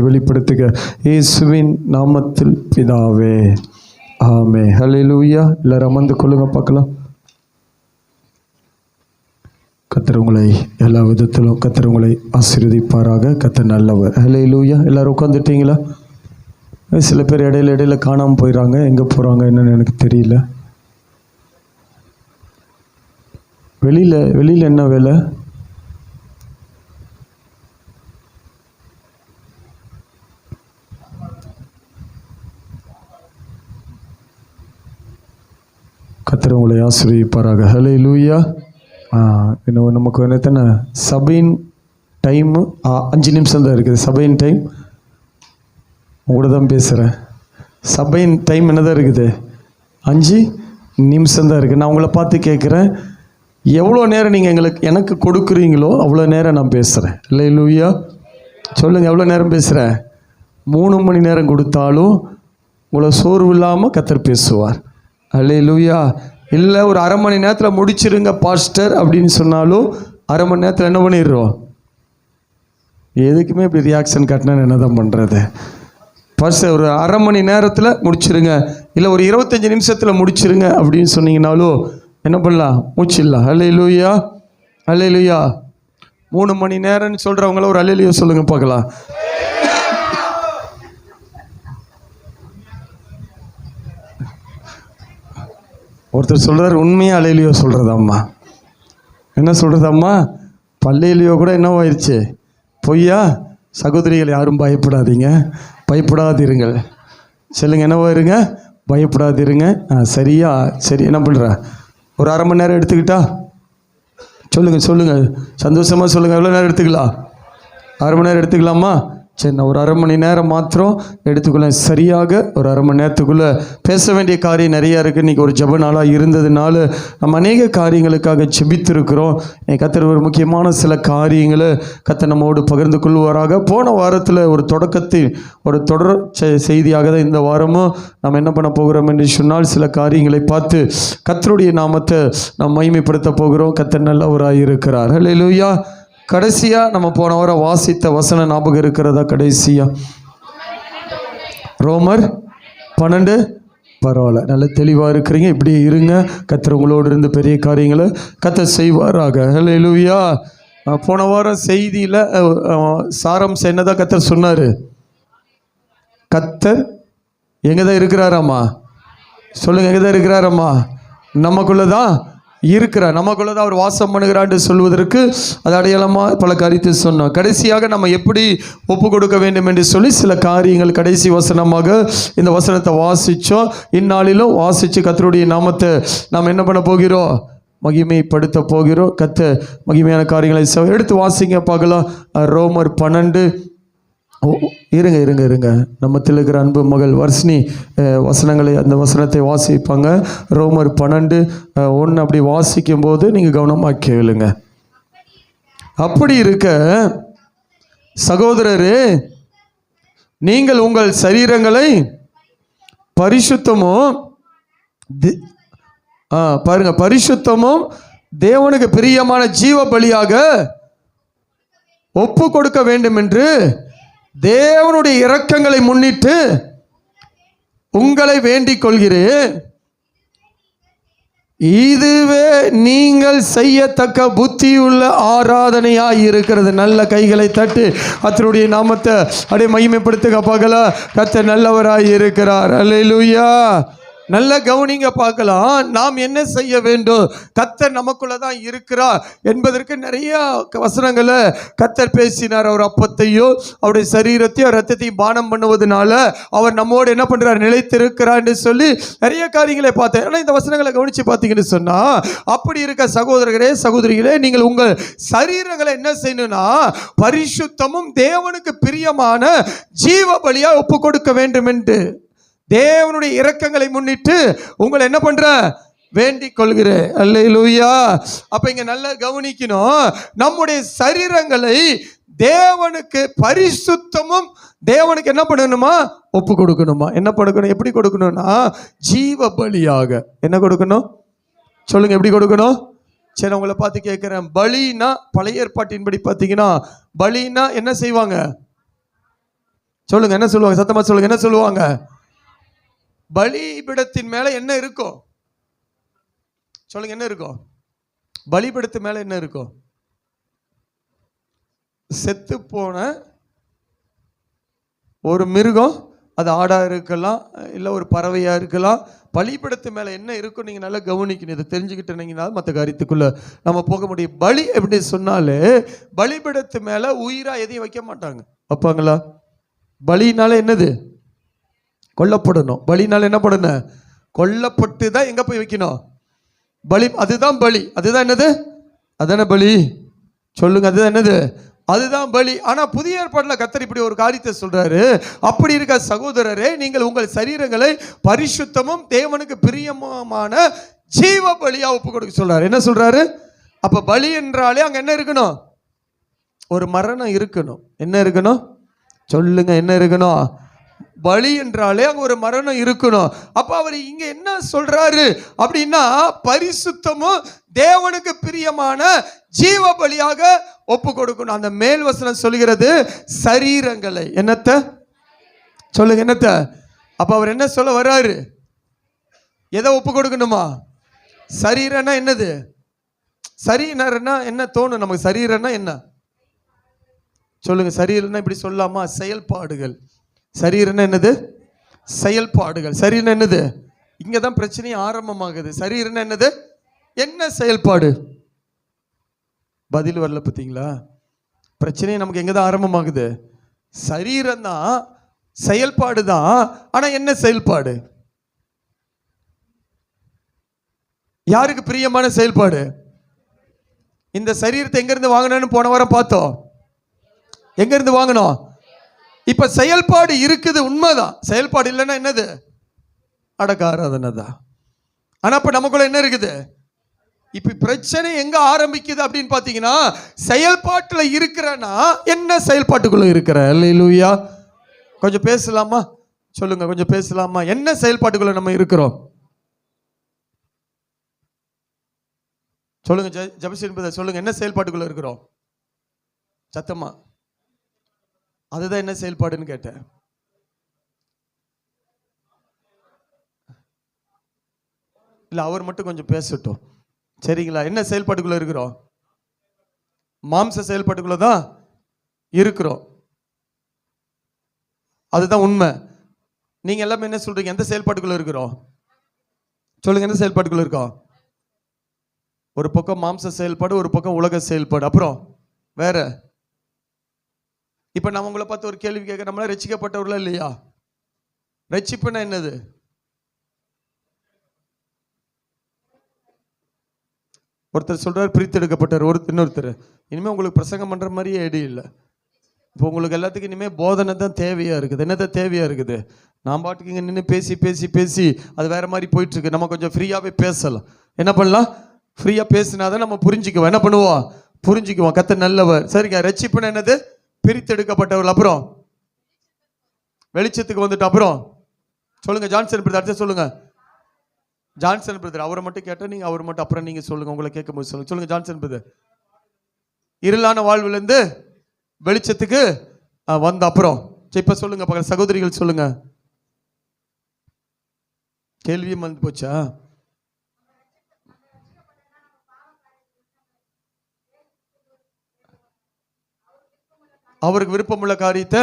வெளிப்படுத்துக இயேசுவின் நாமத்தில் பிதாவே, ஆமென். ஹல்லேலூயா. எல்லாரும் அமர்ந்து கொள்ளுங்க பார்க்கலாம். கர்த்தர் உங்களை எல்லா விதத்திலும் கர்த்தர் உங்களை ஆசீர்வதிப்பாராக. கர்த்தர் நல்லவர். ஹல்லேலூயா. எல்லாரும் உட்காந்துட்டீங்களா? சில பேர் இடையில காணாமல் போயிடறாங்க. எங்கே போகிறாங்க என்னன்னு எனக்கு தெரியல. வெளியில் என்ன வேலை? கர்த்தர் உங்களை ஆசீர்வதிப்பாராக. ஹல்லேலூயா. இன்னும் நமக்கு என்னத்தானே சபையின் டைமு 5 நிமிஷம் தான் இருக்குது. சபையின் டைம் உங்களோட தான் பேசுகிறேன். சபையின் டைம் என்ன தான் இருக்குது? 5 நிமிஷம் தான் இருக்குது. நான் உங்களை பார்த்து கேட்குறேன், எவ்வளோ நேரம் நீங்கள் எனக்கு கொடுக்குறீங்களோ அவ்வளோ நேரம் நான் பேசுகிறேன். ஹல்லேலூயா. சொல்லுங்கள், எவ்வளோ நேரம் பேசுகிறேன்? 3 மணி நேரம் கொடுத்தாலும் உங்களை சோர்வு இல்லாமல் கர்த்தர் பேசுவார். ஹல்லேலூயா. இல்லை ஒரு அரை மணி நேரத்தில் முடிச்சிருங்க பாஸ்டர் அப்படின்னு சொன்னாலும் அரை மணி நேரத்தில் என்ன பண்ணிடுறோம்? எதுக்குமே இப்படி ரியாக்ஷன் காட்டினா என்ன தான் பண்ணுறது? ஃபர்ஸ்ட் ஒரு அரை மணி நேரத்தில் முடிச்சிருங்க, இல்லை ஒரு 25 நிமிஷத்தில் முடிச்சிருங்க அப்படின்னு சொன்னீங்கனாலும் என்ன பண்ணலாம்? மூச்சிடலாம். ஹல்லேலூயா. ஹல்லேலூயா. 3 மணி நேரம்னு சொல்கிறவங்கள ஒரு ஹல்லேலூயா சொல்லுங்கள் பார்க்கலாம். ஒருத்தர் சொல்கிறார், உண்மையாக ஹல்லேலூயா சொல்கிறதாம்மா. என்ன சொல்கிறதாம்மா? பல்லேலியோ கூட என்னவாயிருச்சு? பொய்யா? சகோதரிகள் யாரும் பயப்படாதீங்க, பயப்படாதிருங்கள். சொல்லுங்கள், என்னவாயிருங்க? பயப்படாதிருங்க. சரியா? சரி, என்ன பண்ணுற? ஒரு அரை மணி நேரம் எடுத்துக்கிட்டா? சொல்லுங்கள் சந்தோஷமாக சொல்லுங்கள். எவ்வளோ நேரம் எடுத்துக்கலாம்? அரை மணி நேரம் எடுத்துக்கலாமா? சரி, நான் ஒரு அரை மணி நேரம் மாத்திரம் எடுத்துக்கொள்ள. சரியாக ஒரு அரை மணி நேரத்துக்குள்ளே பேச வேண்டிய காரியம் நிறையா இருக்குது. இன்றைக்கி ஒரு ஜெப நாளாக இருந்ததுனால நம்ம அநேக காரியங்களுக்காக ஜெபித்திருக்கிறோம். கர்த்தர் ஒரு முக்கியமான சில காரியங்களை கர்த்தர் நம்மோடு பகிர்ந்து கொள்வாராக. போன வாரத்தில் ஒரு தொடர் செய்தியாக தான் இந்த வாரமும் நம்ம என்ன பண்ண போகிறோம் என்று சொன்னால், சில காரியங்களை பார்த்து கர்த்தருடைய நாமத்தை நாம் மகிமைப்படுத்த போகிறோம். கர்த்தர் நல்லவராக இருக்கிறார். ஹல்லேலூயா. கடைசியாக நம்ம போன வாரம் வாசித்த வசன ஞாபகம் இருக்கிறதா? கடைசியாக ரோமர் 12. பரவாயில்ல, நல்ல தெளிவாக இருக்கிறீங்க. இப்படி இருங்க. கர்த்தர் உங்களோடு இருந்து பெரிய காரியங்களை கர்த்தர் செய்வாராக. ஹல்லேலூயா. போன வாரம் செய்தியில் சாராம்சம் என்னதான் கர்த்தர் சொன்னார்? கர்த்தர் எங்கே தான் இருக்கிறாராம்மா? சொல்லுங்கள், எங்கே தான் இருக்கிறாராம்மா? நமக்குள்ளே தான் இருக்கிறார். நமக்குள்ள தான் அவர் வாசம் பண்ணுகிறான்னு சொல்வதற்கு அது அடையாளமாக பல காரியத்தை சொன்னோம். கடைசியாக நம்ம எப்படி ஒப்பு கொடுக்க வேண்டும் என்று சொல்லி சில காரியங்கள் கடைசி வசனமாக இந்த வசனத்தை வாசித்தோம். இந்நாளிலும் வாசித்து கர்த்தருடைய நாமத்தை நாம் என்ன பண்ண போகிறோம்? மகிமைப்படுத்த போகிறோம். கர்த்தர் மகிமையான காரியங்களை எடுத்து வாசிங்க பார்க்கலாம். ரோமர் 12. இருங்க நம்ம இருக்கிற அன்பு மகள் வர்ஷினி வசனங்களை, அந்த வசனத்தை வாசிப்பாங்க. ரோமர் 12:1 அப்படி வாசிக்கும் போது நீங்கள் கவனமாக கேளுங்க. அப்படி இருக்க சகோதரரே, நீங்கள் உங்கள் சரீரங்களை பரிசுத்தமும் தேவனுக்கு பிரியமான ஜீவ பலியாக ஒப்பு கொடுக்க வேண்டும் என்று தேவனுடைய இரக்கங்களை முன்னிட்டு உங்களை வேண்டிக் கொள்கிறேன். இதுவே நீங்கள் செய்யத்தக்க புத்தியுள்ள ஆராதனையாய் இருக்கிறது. நல்ல கைகளை தட்டி கர்த்தருடைய நாமத்தை அப்படியே மகிமைப்படுத்துக பார்க்கலாம். கர்த்தர் நல்லவராய் இருக்கிறார். அல்லேலூயா. நல்ல கவனிங்க பார்க்கலாம். நாம் என்ன செய்ய வேண்டும்? கர்த்தர் நமக்குள்ள தான் இருக்கிறார் என்பதற்கு நிறைய வசனங்களை கர்த்தர் பேசினார். அவர் அப்பத்தையோ அவருடைய சரீரத்தையோ ரத்தத்தையும் பானம் பண்ணுவதனால அவர் நம்மோடு என்ன பண்றார்? நிலைத்திருக்கிறார் என்று சொல்லி நிறைய காரியங்களை பார்த்தேன். ஆனால் இந்த வசனங்களை கவனிச்சு பார்த்தீங்கன்னு சொன்னா, அப்படி இருக்க சகோதரர்களே சகோதரிகளே, நீங்கள் உங்கள் சரீரங்களை என்ன செய்யணும்னா பரிசுத்தமும் தேவனுக்கு பிரியமான ஜீவ பலியா ஒப்பு கொடுக்க வேண்டும் என்று தேவனுடைய இரக்கங்களை முன்னிட்டு உங்களை என்ன பண்ற? வேண்டிக் கொள்கிறேன். அல்லேலூயா. அப்ப இங்க நல்லா கவனிக்கணும். நம்முடைய சரீரங்களை தேவனுக்கு பரிசுத்தமும் தேவனுக்கு என்ன பண்ணணுமா? ஒப்பு கொடுக்கணுமா? என்ன கொடுக்கணும்? எப்படி கொடுக்கணும்னா ஜீவ பலியாக. என்ன கொடுக்கணும்? சொல்லுங்க, எப்படி கொடுக்கணும்? சரி, உங்களை பார்த்து கேட்கிறேன். பலினா பழைய ஏற்பாட்டின்படி பார்த்தீங்கன்னா பலினா என்ன செய்வாங்க? சொல்லுங்க, என்ன சொல்லுவாங்க? சத்தமா சொல்லுங்க, என்ன சொல்லுவாங்க? பலிபீடத்தின் மேல என்ன இருக்கும்? சொல்லுங்க, என்ன இருக்கும்? பலிபீடத்து மேல என்ன இருக்கும்? செத்து போன ஒரு மிருகம், அது ஆடா இருக்கலாம், இல்லை ஒரு பறவையா இருக்கலாம். பலிபீடத்து மேல என்ன இருக்கும் நீங்க நல்லா கவனிக்கணும். இதை தெரிஞ்சுக்கிட்டீங்கன்னா மற்ற காரியத்துக்குள்ள நம்ம போக முடியும். பலி எப்படி சொன்னாலே பலிபீடத்து மேல உயிரா எதையும் வைக்க மாட்டாங்க. வைப்பாங்களா? பலினால என்னது? கொல்லப்படணும். பலினால என்ன பண்ணணும்? கொல்லப்பட்டு தான் எங்க போய் வைக்கணும்? பலி. அதுதான் பலி. அதுதான் என்னது? அதான பலி. சொல்லுங்க, அதுதான் என்னது? அதுதான் பலி. ஆனா புதிய ஏற்பாட்டில் கர்த்தர் இப்படி ஒரு காரியத்தை சொல்றாரு. அப்படி இருக்க சகோதரரே, நீங்கள் உங்கள் சரீரங்களை பரிசுத்தமும் தேவனுக்கு பிரியமான ஜீவ பலியா ஒப்பு கொடுக்க சொல்றாரு. என்ன சொல்றாரு? அப்ப பலி என்றாலே அங்க என்ன இருக்கணும்? ஒரு மரணம் இருக்கணும். என்ன இருக்கணும்? சொல்லுங்க, என்ன இருக்கணும்? பலி என்றாலே அங்க ஒரு மரணம் இருக்கணும். அப்ப அவர் இங்க என்ன சொல்றாரு அப்படின்னா, பரிசுத்தமும் தேவனுக்கு பிரியமான ஜீவ பலியாக ஒப்பு கொடுக்கணும். அந்த மேல் வசனம் சொல்லுகிறது சரீரங்களை. என்னத்த? சொல்லுங்க, என்னத்த? அப்ப அவர் என்ன சொல்ல வர்றாரு? எதை ஒப்பு கொடுக்கணுமா? சரீரம்னா என்னது? சரீரம்னா என்ன தோணும் நமக்கு? சரீரம்னா என்ன? சொல்லுங்க, சரீரம்னா இப்படி சொல்லாமா? செயல்பாடுகள். சரீரம்னா என்னது? செயல்பாடுகள். சரீரம் என்னது? இங்க தான் பிரச்சனையே ஆரம்பமாகுது. சரீரம்னா என்னது? என்ன செயல்பாடு? பதில் வரல பார்த்தீங்களா? பிரச்சனை நமக்கு எங்க தான் ஆரம்பமாகுது? சரீரம் தான், செயல்பாடு தான். ஆனா என்ன செயல்பாடு? யாருக்கு பிரியமான செயல்பாடு? இந்த சரீரத்தை எங்க இருந்து வாங்கணும்னு போன வாரம் பார்த்தோம். எங்க இருந்து வாங்கணும்? இப்ப செயல்பாடு இருக்குது, உண்மைதான். செயல்பாடு இல்லைன்னா என்னது? அடக்க ஆராதனை தான். ஆனா இப்ப நமக்குள்ள என்ன இருக்குது? இப்ப பிரச்சனை எங்க ஆரம்பிக்குது அப்படின்னு பாத்தீங்கன்னா, செயல்பாட்டுல இருக்கிறனா என்ன செயல்பாட்டுக்குள்ள இருக்கிற? அல்லேலூயா. கொஞ்சம் பேசலாமா? சொல்லுங்க, கொஞ்சம் பேசலாமா? என்ன செயல்பாட்டுக்குள்ள நம்ம இருக்கிறோம்? சொல்லுங்க, ஜெபஸ்ரீ சொல்லுங்க, என்ன செயல்பாட்டுக்குள்ள இருக்கிறோம்? சத்தமா. அதுதான் என்ன செயல்பாடுன்னு கேட்டேன். இல்ல, அவர் மட்டும் கொஞ்சம் பேசட்டும், சரிங்களா? என்ன செயல்பாட்டுக்குள்ள இருக்கிறோம்? மாம்ச செயல்பாட்டுக்குள்ள தான் இருக்கிறோம். அதுதான் உண்மை. நீங்க எல்லாமே என்ன சொல்றீங்க? எந்த செயல்பாட்டுக்குள்ள இருக்கிறோம்? சொல்லுங்க, எந்த செயல்பாட்டுக்குள்ள இருக்கோம்? ஒரு பக்கம் மாம்ச செயல்பாடு, ஒரு பக்கம் உலக செயல்பாடு, அப்புறம் வேற. இப்ப நம்ம உங்களை பார்த்து ஒரு கேள்வி கேட்க, நம்மள ரட்சிக்கப்பட்டவர்களா இல்லையா? ரட்சிப்புனா என்னது? ஒருத்தர் சொல்றாரு பிரித்தெடுக்கப்பட்டார், இன்னொருத்தர் இனிமே உங்களுக்கு பிரசங்கம் பண்ற மாதிரியே ஐடி இல்லை. இப்போ உங்களுக்கு எல்லாத்துக்கும் இனிமே போதனை தான் தேவையா இருக்குது. என்னதான் தேவையா இருக்குது? நான் பாட்டுக்கு இங்கே நின்று பேசி பேசி பேசி அது வேற மாதிரி போயிட்டு இருக்கு. நம்ம கொஞ்சம் ஃப்ரீயாவே பேசலாம். என்ன பண்ணலாம்? ஃப்ரீயா பேசினாதான் நம்ம புரிஞ்சுக்குவோம். என்ன பண்ணுவோம்? புரிஞ்சுக்குவோம். கர்த்தர் நல்லவர். சரிங்க, ரட்சிப்புனா என்னது? பிரித்தெடுக்கப்பட்டவர்கள். அப்புறம் வெளிச்சத்துக்கு வந்துட்டு. அப்புறம் சொல்லுங்க, ஜான்சன் பிரதர். அடுத்து சொல்லுங்க, ஜான்சன் பிரதர். அவரை மட்டும் கேட்டா நீங்க அவர் மட்டும் அப்புறம் நீங்க சொல்லுங்க, உங்களை கேட்கும் போது சொல்லுங்க. சொல்லுங்க, ஜான்சன் பிரதர். இருளான வாழ்விலிருந்து வெளிச்சத்துக்கு வந்த அப்புறம். இப்ப சொல்லுங்க பக்கத்துல சகோதரிகள் சொல்லுங்க. கேள்வியும் வந்து போச்சா? அவருக்கு விருப்பமுள்ள காரியத்தை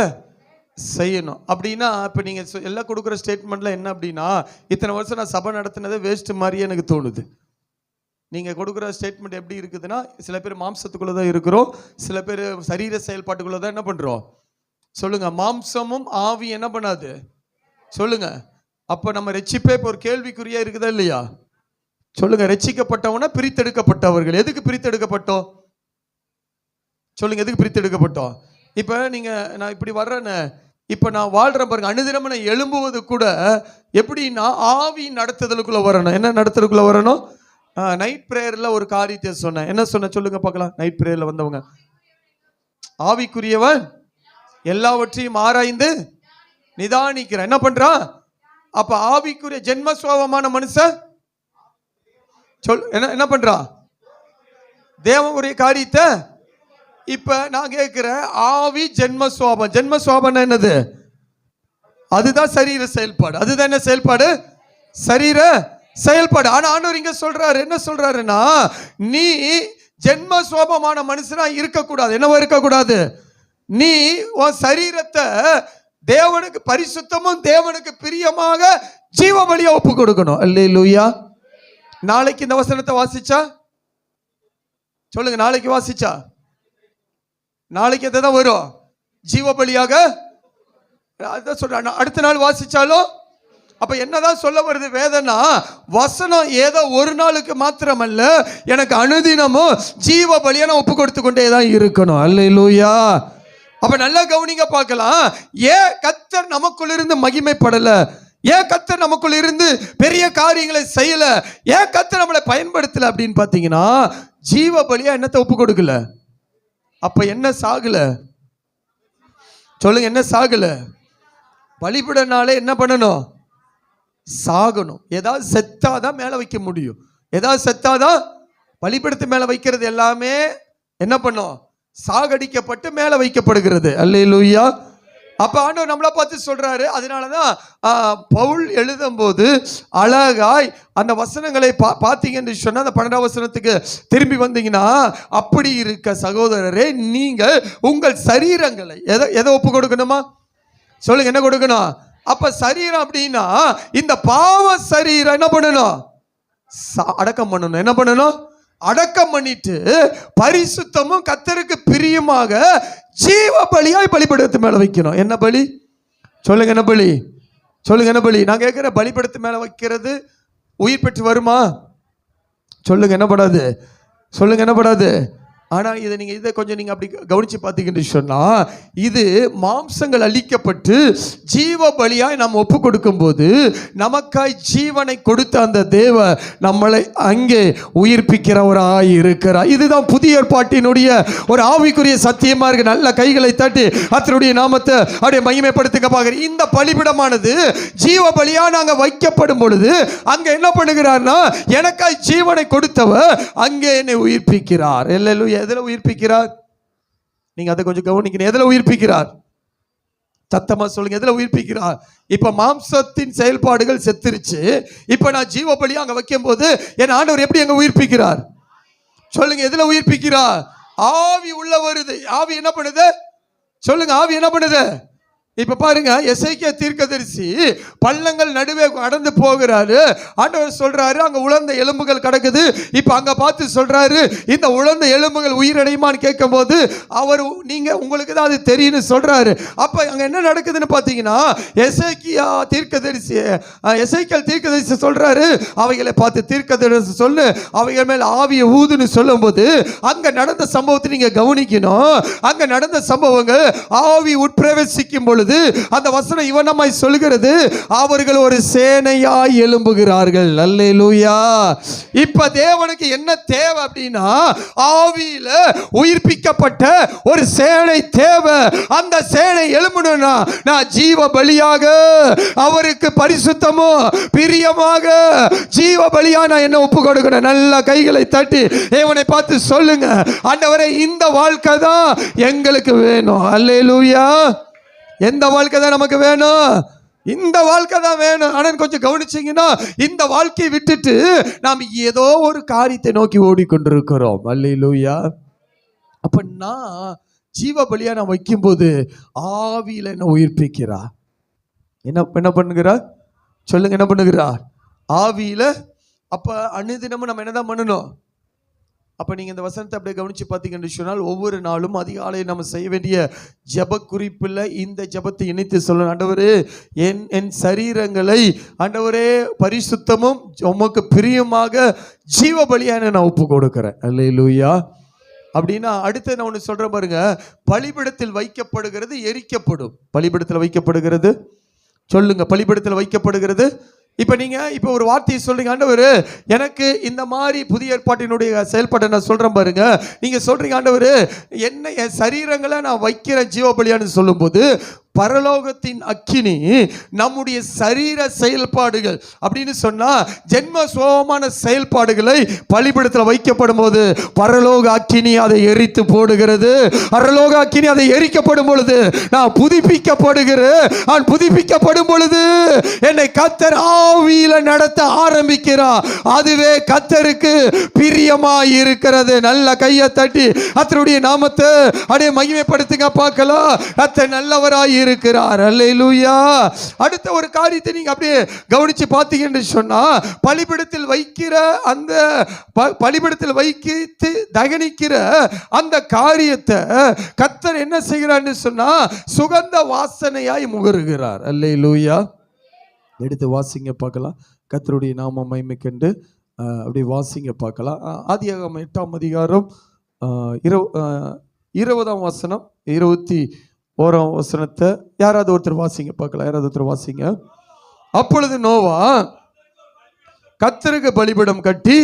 செய்யணும் அப்படின்னா, இப்போ நீங்கள் எல்லாம் கொடுக்குற ஸ்டேட்மெண்ட்டில் என்ன அப்படின்னா, இத்தனை வருஷம் நான் சபை நடத்தினதே வேஸ்ட் மாதிரியே எனக்கு தோணுது. நீங்கள் கொடுக்குற ஸ்டேட்மெண்ட் எப்படி இருக்குதுன்னா, சில பேர் மாம்சத்துக்குள்ளே தான் இருக்கிறோம், சில பேர் சரீர செயல்பாட்டுக்குள்ளே தான் என்ன பண்ணுறோம்? சொல்லுங்கள், மாம்சமும் ஆவி என்ன பண்ணாது? சொல்லுங்கள். அப்போ நம்ம ரட்சிப்பே இப்போ ஒரு கேள்விக்குறியாக இருக்குதா இல்லையா? சொல்லுங்கள், ரட்சிக்கப்பட்டவனா பிரித்தெடுக்கப்பட்டவர்கள். எதுக்கு பிரித்தெடுக்கப்பட்டோம்? சொல்லுங்கள், எதுக்கு பிரித்தெடுக்கப்பட்டோம்? இப்போ நீங்கள், நான் இப்படி வர்றேன்னு, இப்போ நான் வாழ்கிறேன் பாருங்க, அனுதினம் நான் எழும்புவது கூட எப்படின்னா ஆவி நடத்துதலுக்குள்ளே வரணும். என்ன நடத்துறதுக்குள்ளே வரணும்? நைட் ப்ரேயரில் ஒரு காரியத்தை சொன்னேன். என்ன சொன்ன சொல்லுங்க பார்க்கலாம். நைட் ப்ரேயரில் வந்தவங்க, ஆவிக்குரியவன் எல்லாவற்றையும் ஆராய்ந்து நிதானிக்கிறேன். என்ன பண்றான்? அப்ப ஆவிக்குரிய ஜென்மஸ்வபாவமான மனுஷன் என்ன பண்றான்? தேவனுடைய காரியத்தை. இப்ப நான் கேட்கிறேன், ஆவி ஜென்மஸ்வபாவம். ஜென்மஸ்வபாவம் என்னது? அதுதான் சரீர செயல்பாடு. அதுதான் என்ன செயல்பாடு? சரீர செயல்பாடு. ஆனா ஆண்டவர் இங்க சொல்றாரு, என்ன சொல்றாருன்னா, நீ ஜென்ம சுவாபமான மனுஷனா இருக்கக்கூடாது. என்னவா இருக்கக்கூடாது? நீ உன் சரீரத்தை தேவனுக்கு பரிசுத்தமும் தேவனுக்கு பிரியமாக ஜீவ பலியா ஒப்பு கொடுக்கணும். அல்லேலூயா. நாளைக்கு இந்த வசனத்தை வாசிச்சா சொல்லுங்க, நாளைக்கு வாசிச்சா நாளைக்கு எதான் வரும்? ஜீவ பலியாக. அதான் சொல்ற, அடுத்த நாள் வாசிச்சாலும். அப்ப என்னதான் சொல்ல வருது வேதனா? வசனம் ஏதோ ஒரு நாளுக்கு மாத்திரமல்ல, எனக்கு அனுதினமும் ஜீவ பலியா நான் ஒப்பு கொடுத்து கொண்டே தான் இருக்கணும். அல்லேலூயா. அப்ப நல்லா கவனிங்க பார்க்கலாம். ஏன் கர்த்தர் நமக்குள்ள இருந்து மகிமைப்படல? ஏன் கர்த்தர் நமக்குள்ள இருந்து பெரிய காரியங்களை செய்யல? ஏன் கர்த்தர் நம்மளை பயன்படுத்தல அப்படின்னு பாத்தீங்கன்னா, ஜீவ பலியா என்னத்தை ஒப்பு கொடுக்கல. அப்ப என்ன சாகல? சொல்லுங்க, என்ன சாகல? பலிபீடனாலே என்ன பண்ணணும்? சாகணும். ஏதாவது செத்தாதான் மேல வைக்க முடியும். ஏதாவது செத்தாதான். பலிபீடத்து மேல வைக்கிறது எல்லாமே என்ன பண்ணும்? சாகடிக்கப்பட்டு மேல வைக்கப்படுகிறது. அல்லேலூயா. அப்ப ஆண்டவர் நம்மளை பார்த்து சொல்றாரு. அதனாலதான் பவுல் எழுதும் போது அழகாய் அந்த வசனங்களை பார்த்தீங்கன்னு சொன்னா, அந்த 12ஆம் வசனத்துக்கு திரும்பி வந்தீங்கன்னா, அப்படி இருக்க சகோதரரே, நீங்க உங்கள் சரீரங்களை எதை ஒப்பு கொடுக்கணுமா? சொல்லுங்க, என்ன கொடுக்கணும்? அப்ப சரீரம் அப்படின்னா இந்த பாவ சரீரம் என்ன பண்ணணும்? அடக்கம் பண்ணணும். என்ன பண்ணணும்? அடக்கம் பண்ணிட்டு பரிசுத்தமும் கர்த்தருக்கு பிரியமாக ஜீவ பலியாய் பலிபீடத்து மேல வைக்கணும். என்ன பலி? சொல்லுங்க, என்ன பலி? சொல்லுங்க, என்ன பலி? நான் கேட்கிற, பலிபீடத்து மேல வைக்கிறது உயிர் பெற்று வருமா? சொல்லுங்க, என்ன படாது? சொல்லுங்க, என்ன படாது? ஆனா இதை கொஞ்சம் நீங்க அப்படி கவனிச்சு பார்த்தீங்கன்னு சொன்னா, இது மாம்சங்கள் அழிக்கப்பட்டு ஜீவ பலியாய் நாம் ஒப்பு கொடுக்கும் போது நமக்காய் ஜீவனை கொடுத்த அந்த தேவ நம்மளை அங்கே உயிர்ப்பிக்கிறவராய் இருக்கிறார். இதுதான் புதிய ஏற்பாட்டினுடைய ஒரு ஆவிக்குரிய சத்தியமா இருக்கு. நல்ல கைகளை தட்டி கர்த்தருடைய நாமத்தை அப்படியே மகிமைப்படுத்துங்க பாக்குறேன். இந்த பலிபீடமானது ஜீவ பலியா நாங்க வைக்கப்படும் பொழுது அங்க என்ன பண்ணுகிறார்னா, எனக்காய் ஜீவனை கொடுத்தவர் அங்கே என்னை உயிர்ப்பிக்கிறார். அல்லேலூயா. எதுல உயிர்ப்பிக்கிறார்? நீங்க அதை கொஞ்சம் கவனிக்கணும். எதுல உயிர்ப்பிக்கிறார்? சத்தமா சொல்லுங்க, எதுல உயிர்ப்பிக்கிறார்? இப்ப மாம்சத்தின் செயல்பாடுகள் செத்துருச்சு. இப்ப நான் ஜீவ பலியா அங்க வைக்கும் போது என் ஆண்டவர் எப்படி அங்க உயிர்ப்பிக்கிறார்? சொல்லுங்க, எதுல உயிர்ப்பிக்கிறார்? ஆவி உள்ள வருது. ஆவி என்ன பண்ணுது? சொல்லுங்க, ஆவி என்ன பண்ணுது? இப்ப பாருங்க, எசேக்கியா தீர்க்கதரிசி பள்ளங்கள் நடுவே கடந்து போகிறாரு. ஆண்டவர் சொல்றாரு, அங்க உலர்ந்த எலும்புகள் கிடக்குது. இப்ப அங்க பார்த்து சொல்றாரு, இந்த உலர்ந்த எலும்புகள் உயிரடையுமான்னு கேட்கும் போது அவர், நீங்க உங்களுக்கு தான் அது தெரியும்னு சொல்றாரு. அப்ப அங்க என்ன நடக்குதுன்னு பாத்தீங்கன்னா, எசேக்கியல் தீர்க்கதரிசி சொல்றாரு, அவைகளை பார்த்து தீர்க்கதரிசி சொல்லு, அவைகள் மேல் ஆவியை ஊதுன்னு சொல்லும் போது அங்க நடந்த சம்பவத்தை நீங்க கவனிக்கணும். அங்க நடந்த சம்பவங்கள் ஆவி உட்பிரவேசிக்கும் பொழுது அந்த வசனம் இவனமாய் சொல்கிறது, அவர்கள் ஒரு சேனையாய் எழும்புகிறார்கள். அல்லேலூயா. இப்ப தேவனுக்கு என்ன தேவை அப்படின்னா, ஆவியில உயிர்ப்பிக்கப்பட்ட ஒரு சேனை தேவை. அந்த சேனை எழும்பணும்னா நான் ஜீவ பலியாக, அவருக்கு பரிசுத்தமும் பிரியமாக ஜீவ பலியா நான் என்ன ஒப்பு கொடுக்கணும். நல்ல கைகளை தட்டி தேவனை பார்த்து சொல்லுங்க, ஆண்டவரே, இந்த வாழ்க்கை தான் எங்களுக்கு வேணும். அல்லேலூயா. எந்த வாழ்க்கை தான் நமக்கு வேணும்? இந்த வாழ்க்கை தான் வேணும். ஆனால் கொஞ்சம் கவனிச்சீங்கன்னா, இந்த வாழ்க்கையை விட்டுட்டு நாம் ஏதோ ஒரு காரியத்தை நோக்கி ஓடிக்கொண்டிருக்கிறோம். அல்லேலூயா. அப்ப நான் ஜீவ பலியா நான் வைக்கும் போது ஆவியில என்ன உயிர்ப்பிக்கிறா? என்ன பண்ணுகிறா? சொல்லுங்க, என்ன பண்ணுகிறா? ஆவியில. அப்ப அனுதினமும் நம்ம என்னதான் பண்ணணும்? அப்ப நீங்க இந்த வசனத்தை அப்படியே கவனிச்சு பார்த்தீங்கன்னு சொன்னால், ஒவ்வொரு நாளும் அதிகாலை நம்ம செய்ய வேண்டிய ஜப குறிப்பில் இந்த ஜபத்தை இணைத்து சொல்லணும். ஆண்டவரே, என் சரீரங்களை ஆண்டவரே பரிசுத்தமும் உமக்கு பிரியமாக ஜீவ பலியான நான் ஒப்பு கொடுக்கிறேன். அல்லேலூயா. அப்படின்னா அடுத்து நான் ஒன்று சொல்றேன் பாருங்க, பலிபீடத்தில் வைக்கப்படுகிறது எரிக்கப்படும். பலிபீடத்தில் வைக்கப்படுகிறது, சொல்லுங்க, பலிபீடத்தில் வைக்கப்படுகிறது. இப்ப நீங்க ஒரு வார்த்தையை சொல்றீங்க, ஆண்டவர் எனக்கு இந்த மாதிரி புதிய ஏற்பாட்டினுடைய செயல்பாட்டை நான் சொல்றேன் பாருங்க. நீங்க சொல்றீங்க, ஆண்டவர் என்ன என் சரீரங்களை நான் வைக்கிறேன் ஜீவ பலியான்னு சொல்லும் போது பரலோகத்தின் அக்கினி நம்முடைய சரீர செயல்பாடுகள் அப்படின்னு சொன்னா ஜென்ம சுபாவமான செயல்பாடுகளை பலிபீடத்தில் வைக்கப்படும் போது பரலோக அக்கினி அதை எரித்து போடுகிறது. பரலோக அக்கினி அதை எரிக்கப்படும் பொழுது நான் புதுப்பிக்கப்படுகிறேன். நான் புதுப்பிக்கப்படும் பொழுது என்னை கர்த்தர் ஆவியில நடத்த ஆரம்பிக்கிறார். அதுவே கர்த்தருக்கு பிரியமாய் இருக்கிறது. நல்ல கையை தட்டி கர்த்தருடைய நாமத்தை அப்படியே மகிமைப்படுத்துங்க பார்க்கலாம். கர்த்தர் நல்லவராய் இருக்கிறார். அல்லேலூயா. அடுத்த ஒரு காரியத்தை நீங்க அப்படியே கவனிச்சு பார்த்தீங்கன்னு சொன்னா பலிபீடத்தில் வைக்கிற அந்த பலிபீடத்தில் வைத்து தகனிக்கிற அந்த காரியத்தை கர்த்தர் என்ன செய்கிறான்னு சொன்னா சுகந்த வாசனையாய் முகருகிறார். அல்லேலூயா. எடுத்து வாசிங்க பார்க்கலாம். கர்த்தருடைய நாம மகிமைக்கென்று அப்படி வாசிங்க பார்க்கலாம். ஆதியாகமம் 8ஆம் அதிகாரம் 20ஆம் வசனம் 21ஆம் வசனத்தை யாராவது ஒருத்தர் வாசிங்க பார்க்கலாம். யாராவது ஒருத்தர் வாசிங்க. அப்பொழுது நோவா கர்த்தருக்கு பலிபீடம் கட்டி,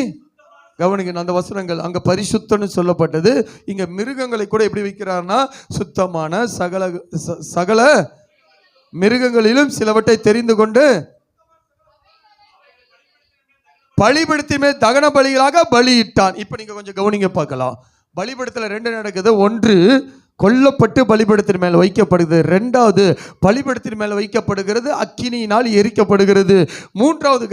கவனிங்க அந்த வசனங்கள், அங்க பரிசுத்தம்னு சொல்லப்பட்டது. இங்க மிருகங்களை கூட எப்படி வைக்கிறார்னா சுத்தமான சகல மிருகங்களிலும் சிலவற்றை தெரிந்து கொண்டு பலிபீடத்தின் மேல் தகன பலிகளாக பலியிட்டான். இப்ப நீங்க கொஞ்சம் கவனிங்க பார்க்கலாம். பலிபீடத்தில் 2 நடக்குது. ஒன்று கொல்லப்பட்டு பலிபீடத்தின் மேல் வைக்கப்படுகிறது. 2வது பலிபீடத்தின் மேல் வைக்கப்படுகிறது, அக்கினியினால் எரிக்கப்படுகிறது. 3வது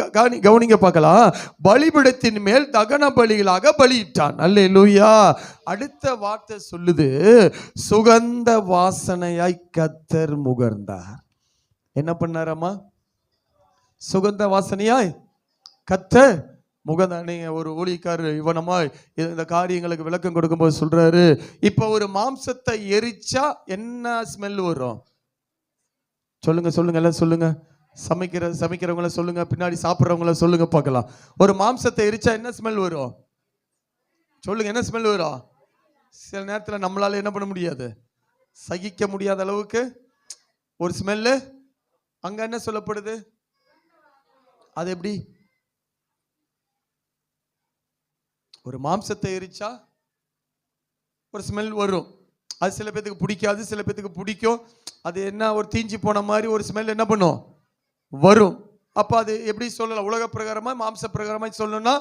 கவனிங்க பார்க்கலாம், பலிபீடத்தின் மேல் தகன பலிகளாக பலியிட்டான். அல்லேலூயா. அடுத்த வார்த்தை சொல்லுது, சுகந்த வாசனையாய் கர்த்தர் முகர்ந்தார். என்ன பண்ணாரம்மா? சுகந்த வாசனையாய் கர்த்தர் முகந்தா. நீங்க ஒரு ஊழியக்காரர் இவனமா இந்த காரியங்களுக்கு விளக்கம் கொடுக்கும்போது சொல்றாரு, இப்ப ஒரு மாம்சத்தை எரிச்சா என்ன ஸ்மெல் வரும்? சொல்லுங்க சொல்லுங்க, எல்லாம் சொல்லுங்க. சமைக்கிறவங்கள சொல்லுங்க, பின்னாடி சாப்பிட்றவங்கள சொல்லுங்க பார்க்கலாம். ஒரு மாம்சத்தை எரிச்சா என்ன ஸ்மெல் வரும்? சொல்லுங்க, என்ன ஸ்மெல் வரும்? சில நேரத்தில் நம்மளால என்ன பண்ண முடியாது, சகிக்க முடியாத அளவுக்கு ஒரு ஸ்மெல்லு. அங்க என்ன சொல்லப்படுது? அது எப்படி? ஒரு மாம்சத்தை எரிச்சா ஒரு ஸ்மெல் வரும். அது சில பேத்துக்கு பிடிக்காது, சில பேத்துக்கு பிடிக்கும். அது என்ன, ஒரு தீஞ்சி போன மாதிரி ஒரு ஸ்மெல் என்ன பண்ணும், வரும். அப்ப அது எப்படி சொல்லலாம்? உலக பிரகாரமா மாம்ச பிரகாரமா சொல்லணும்னா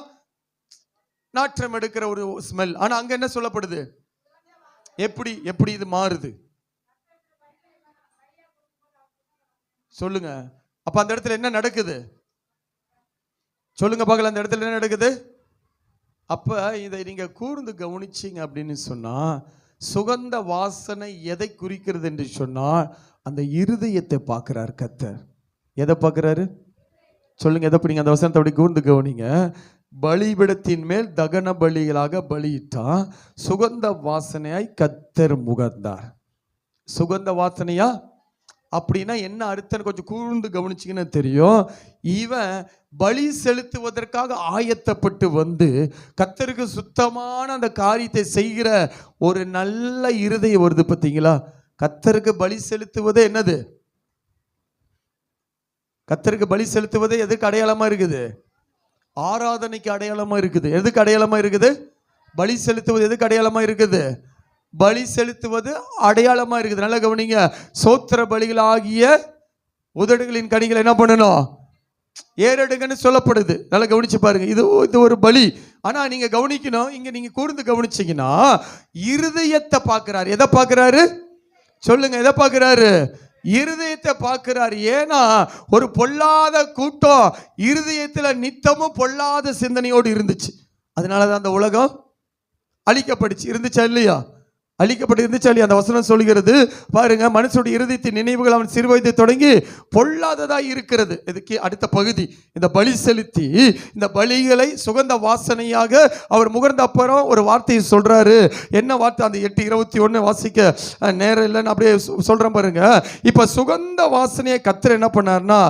நாற்றம் எடுக்கிற ஒரு ஸ்மெல். ஆனா அங்க என்ன சொல்லப்படுது? எப்படி இது மாறுது சொல்லுங்க. அப்ப அந்த இடத்துல என்ன நடக்குது சொல்லுங்க பார்க்கலாம். அந்த இடத்துல என்ன நடக்குது? அப்ப இதை நீங்க கூர்ந்து கவனிச்சிங்க அப்படின்னு சொன்னா, சுகந்த வாசனை எதை குறிக்கிறது என்று சொன்னா அந்த இருதயத்தை பார்க்கிறார் கர்த்தர். எதை பார்க்கிறாரு சொல்லுங்க? எதை படிங்க? அந்த வசனத்தை அப்படி கூர்ந்து கவனிங்க. பலிபீடத்தின் மேல் தகன பலிகளாக பலியிட்டா, சுகந்த வாசனையாய் கர்த்தர் முகர்ந்தார். சுகந்த வாசனையா அப்படின்னா என்ன அர்த்தம் கொஞ்சம் கூர்ந்து கவனிச்சிங்கன்னு தெரியும். இவன் பலி செலுத்துவதற்காக ஆயத்தப்பட்டு வந்து கர்த்தருக்கு சுத்தமான அந்த காரியத்தை செய்கிற ஒரு நல்ல இருதயம் வருது பார்த்தீங்களா? கர்த்தருக்கு பலி செலுத்துவதே என்னது? கர்த்தருக்கு பலி செலுத்துவதே எதுக்கு அடையாளமா இருக்குது? ஆராதனைக்கு அடையாளமா இருக்குது. எதுக்கு அடையாளமா இருக்குது? பலி செலுத்துவது எதுக்கு அடையாளமா இருக்குது? பலி செலுத்துவது அடையாளமா இருக்குது. நல்லா கவனிங்க. சோத்திர பலிகள் ஆகிய உதடுகளின் கனிகள் என்ன பண்ணணும்? ஏறெடுங்கன்னு சொல்லப்படுது. நல்லா கவனிச்சு பாருங்க. இது ஒரு பலி. ஆனா நீங்க கவனிக்கணும், இங்க நீங்க கூர்ந்து கவனிச்சீங்கன்னா இருதயத்தை பார்க்கிறாரு. எதை பார்க்கிறாரு சொல்லுங்க? எதை பார்க்கிறாரு? இருதயத்தை பார்க்கிறார். ஏன்னா ஒரு பொல்லாத கூட்டம் இருதயத்துல நித்தமும் பொல்லாத சிந்தனையோடு இருந்துச்சு. அதனாலதான் அந்த உலகம் அழிக்கப்பட்டுச்சு. இருந்துச்சா இல்லையா? அழிக்கப்பட்டு இருந்துச்சா இல்லையா? அந்த வசனம் சொல்கிறது பாருங்க, மனுஷனுடைய இருதயத்தின் நினைவுகள் அவன் சிறு வயதை தொடங்கி பொல்லாததா இருக்கிறது. இதுக்கு அடுத்த பகுதி, இந்த பலி செலுத்தி இந்த பலிகளை சுகந்த வாசனையாக அவர் முகர்ந்த அப்புறம் ஒரு வார்த்தையை சொல்றாரு. என்ன வார்த்தை? அந்த 8:21 வாசிக்க நேரம் இல்லைன்னு அப்படியே சொல்றேன் பாருங்க. இப்ப சுகந்த வாசனையை கர்த்தர் என்ன பண்ணார்னா